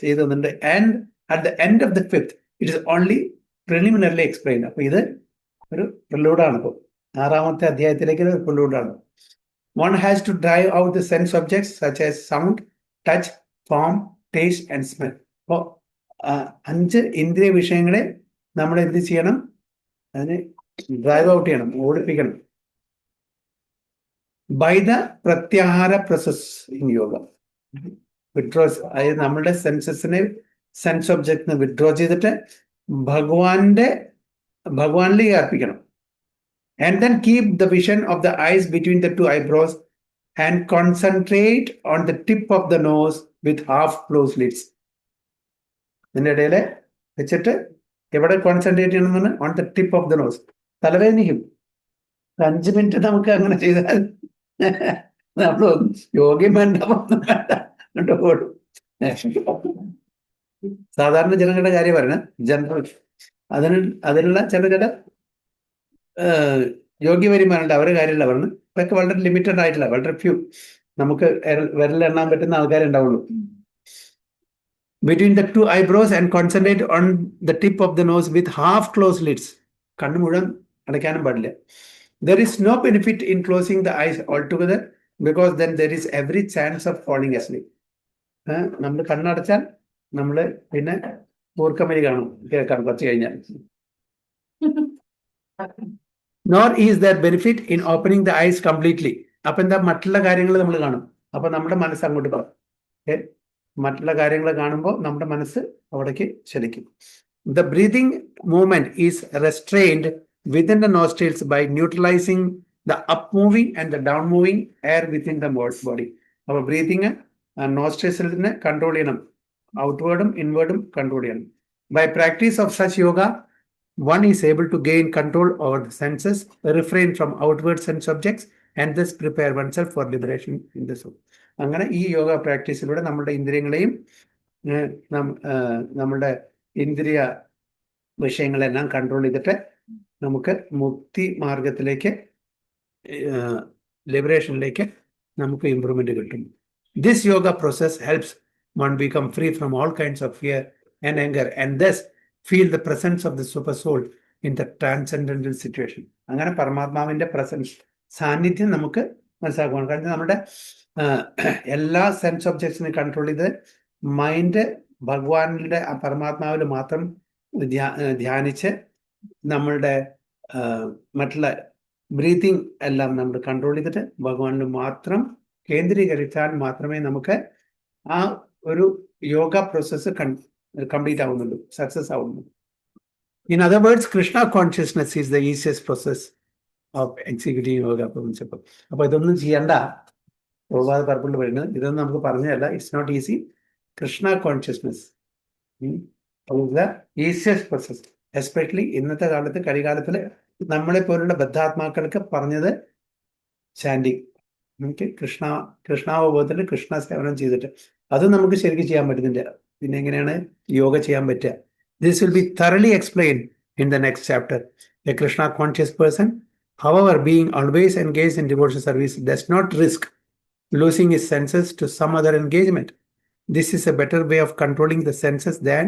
ചെയ്ത് തന്നിട്ടുണ്ട്. And at the end of the 5th it is only preliminarily explained. അപ്പൊ ഇത് ഒരു പ്രിലൂഡാണ്. ഇപ്പോൾ 6ാമത്തെ അധ്യായത്തിലേക്ക് ഒരു പ്രിലൂഡാണ്. One has to drive out the sense objects such as sound, touch, form, taste and smell. അപ്പോൾ 5 ഇന്ദ്രിയ വിഷയങ്ങളെ നമ്മൾ എന്ത് ചെയ്യണം, അതിനെ ഡ്രൈവ് ഔട്ട് ചെയ്യണം, ഓടിപ്പിക്കണം. By the pratyahara process in yoga, withdraws, അതായത് നമ്മളുടെ സെൻസ് ഒബ്ജക്റ്റിനെ വിഡ്രോ ചെയ്തിട്ട് ഭഗവാനിലേക്ക് അർപ്പിക്കണം. And then keep the vision of the eyes between the 2 eyebrows and concentrate on the tip of the nose with half closed lids. ഇതിൻ്റെ ഇടയിൽ വെച്ചിട്ട് എവിടെ കോൺസെൻട്രേറ്റ് ചെയ്യണമെന്ന്, on the tip of the nose. തലവേദനിക്കും. 5 minute നമുക്ക് അങ്ങനെ ചെയ്താൽ നമ്മൾ യോഗയും വേണ്ട, ഓടും. സാധാരണ ജനങ്ങളുടെ കാര്യം പറയുന്നത്, ജനറൽ അതിനുള്ള ചില യോഗ്യ വരുമാനമുണ്ട്, അവരുടെ കാര്യമല്ല പറഞ്ഞത്. ഇതൊക്കെ വളരെ ലിമിറ്റഡ് ആയിട്ടില്ല, വളരെ ഫ്യൂ, നമുക്ക് വിരലെണ്ണാൻ പറ്റുന്ന ആൾക്കാരെ ഉണ്ടാവുള്ളൂ. Between the 2 eyebrows and concentrate on the tip of the nose with half closed lids. കണ്ണ് മുഴുവൻ അടയ്ക്കാനും പാടില്ല. There is no benefit in closing the eyes altogether because then there is every chance of falling asleep. നമ്മൾ കണ്ണടച്ചാൽ നമ്മൾ പിന്നെ മൂർഖമരി കേൾക്കാം കുറച്ച് കഴിഞ്ഞാൽ. nor is there benefit in opening the eyes completely. അപ്പൊ എന്താ, മറ്റുള്ള കാര്യങ്ങൾ നമ്മൾ കാണും, അപ്പൊ നമ്മുടെ മനസ്സ് അങ്ങോട്ട് പോകും. മറ്റുള്ള കാര്യങ്ങൾ കാണുമ്പോൾ നമ്മുടെ മനസ്സ് അവിടേക്ക് ചലിക്കും. The breathing movement is restrained within the nostrils by neutralizing the up moving and the down moving air within the body. അപ്പോൾ ബ്രീതിങ് നോസ്ട്രിൽസിനെ കൺട്രോൾ ചെയ്യണം, ഔട്ട്വേർഡും ഇൻവേർഡും കൺട്രോൾ ചെയ്യണം. By practice of such yoga, one is able to gain control over the senses, refrain from outward sense objects, and thus prepare oneself for liberation in the soul. അങ്ങനെ ഈ യോഗ പ്രാക്ടീസിലൂടെ നമ്മുടെ ഇന്ദ്രിയങ്ങളെയും നമ്മുടെ ഇന്ദ്രിയ വിഷയങ്ങളെല്ലാം control ചെയ്തിട്ട് നമുക്ക് മുക്തി മാർഗത്തിലേക്ക്, ലിബറേഷനിലേക്ക് നമുക്ക് ഇംപ്രൂവ്മെന്റ് കിട്ടും. This yoga process helps one become free from all kinds of fear and anger, and thus feel the presence of the super soul in the transcendental situation. അങ്ങനെ പരമാത്മാവിന്റെ പ്രസൻസ്, സാന്നിധ്യം നമുക്ക് മനസ്സിലാക്കണം. കാരണം നമ്മുടെ എല്ലാ സെൻസ് ഒബ്ജക്ട്സിനെ കൺട്രോൾ ചെയ്ത് മൈൻഡ് ഭഗവാനിന്റെ പരമാത്മാവിൽ മാത്രം ധ്യാനിച്ച് നമ്മളുടെ മറ്റുള്ള ബ്രീതിങ് എല്ലാം നമ്മൾ കൺട്രോൾ ചെയ്തിട്ട് ഭഗവാനിൽ മാത്രം കേന്ദ്രീകരിച്ചാൽ മാത്രമേ നമുക്ക് ആ ഒരു യോഗ പ്രോസസ്സ് കംപ്ലീറ്റ് ആവുന്നുള്ളൂ, സക്സസ് ആവുന്നുള്ളൂ. In other words, Krishna consciousness is the easiest process of executive yoga principle. അപ്പൊ ഇതൊന്നും ചെയ്യണ്ട, പ്രഭാത പർപ്പിൾ പറയുന്നത് ഇതൊന്നും നമുക്ക് പറഞ്ഞതല്ല. It's not easy. Krishna consciousness the easiest process. Especially ഇന്നത്തെ കാലത്ത്, കളികാലത്തിൽ നമ്മളെ പോലുള്ള ബദ്ധാത്മാക്കൾക്ക് പറഞ്ഞത് ചാൻഡിങ്, നമുക്ക് കൃഷ്ണാവബോധത്തിൽ കൃഷ്ണ സേവനം ചെയ്തിട്ട് അത് നമുക്ക് ശരിക്കും ചെയ്യാൻ പറ്റുന്നില്ല. പിന്നെ എങ്ങനെയാണ് യോഗ ചെയ്യാൻ പറ്റുക? This will be thoroughly explained in the next chapter. A Krishna conscious person, however, being always engaged in devotional service, does not risk losing his senses to some other engagement. This is a better way of controlling the senses than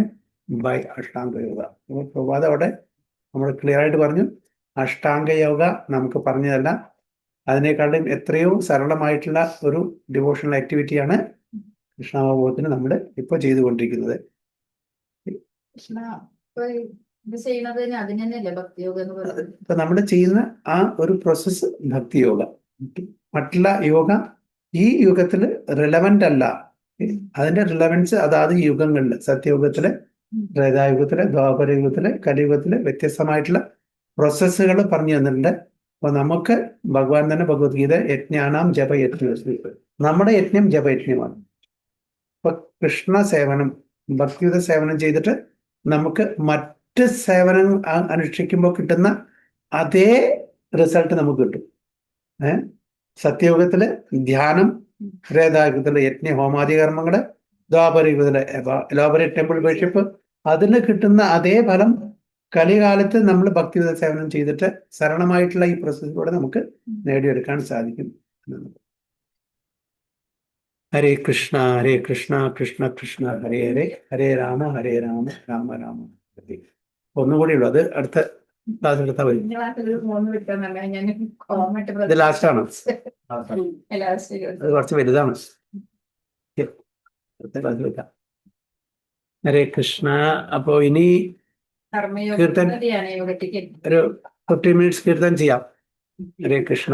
by Ashtanga Yoga. പ്രഭാത അവിടെ നമ്മൾ clear ആയിട്ട് പറഞ്ഞു, അഷ്ടാംഗ യോഗ നമുക്ക് പറഞ്ഞതല്ല, അതിനേക്കാളും എത്രയോ സരളമായിട്ടുള്ള ഒരു ഡിവോഷണൽ ആക്ടിവിറ്റിയാണ് കൃഷ്ണാവബോധത്തിന് നമ്മൾ ഇപ്പോൾ ചെയ്തുകൊണ്ടിരിക്കുന്നത്. ഇപ്പൊ നമ്മൾ ചെയ്യുന്ന ആ ഒരു പ്രോസസ്സ് ഭക്തിയോഗ. മറ്റുള്ള യോഗ ഈ യുഗത്തിൽ റിലവൻ്റ് അല്ല. അതിന്റെ റിലവൻസ് അതാത് യുഗങ്ങളിൽ, സത്യയുഗത്തില്, ത്രേതായുഗത്തില്, ദ്വാപരയുഗത്തില്, കലിയുഗത്തില് വ്യത്യസ്തമായിട്ടുള്ള പ്രോസസ്സുകൾ പറഞ്ഞു തന്നിട്ടുണ്ട്. അപ്പൊ നമുക്ക് ഭഗവാൻ തന്നെ ഭഗവത്ഗീത യജ്ഞാനാം ജപയജ്ഞ, നമ്മുടെ യജ്ഞം ജപയജ്ഞമാണ്. ഇപ്പൊ കൃഷ്ണ സേവനം, ഭക്തിയുത സേവനം ചെയ്തിട്ട് നമുക്ക് മറ്റ് സേവനം അനുഷ്ഠിക്കുമ്പോൾ കിട്ടുന്ന അതേ റിസൾട്ട് നമുക്ക് കിട്ടും. സത്യയുഗത്തില് ധ്യാനം, ത്രേതായുഗത്തിലെ യജ്ഞ ഹോമാദി കർമ്മങ്ങള്, ദ്വാപരയുഗത്തിലെ എലോബറേറ്റ് ടെമ്പിൾ വർഷിപ്പ്, അതിന് കിട്ടുന്ന അതേ ഫലം കലികാലത്ത് നമ്മൾ ഭക്തിയുത സേവനം ചെയ്തിട്ട് സരളമായിട്ടുള്ള ഈ പ്രോസസ്സിലൂടെ നമുക്ക് നേടിയെടുക്കാൻ സാധിക്കും. ഹരേ കൃഷ്ണ കൃഷ്ണ കൃഷ്ണ ഹരേ ഹരേ, ഹരേ രാമ രാമ രാമ ഹരേ. ഒന്നുകൂടി ഉള്ളു, അത് അടുത്ത ക്ലാസ് എടുത്താൽ വരും. ഇത് ലാസ്റ്റ് ആണ്, അത് കുറച്ച് വലുതാണ്. അടുത്ത ക്ലാസ്സിൽ വെക്കാം. ഹരേ കൃഷ്ണ. അപ്പോ ഇനി കീർത്തൻ ഒരു 15 minutes കീർത്തൻ ചെയ്യാം. ഹരേ കൃഷ്ണ.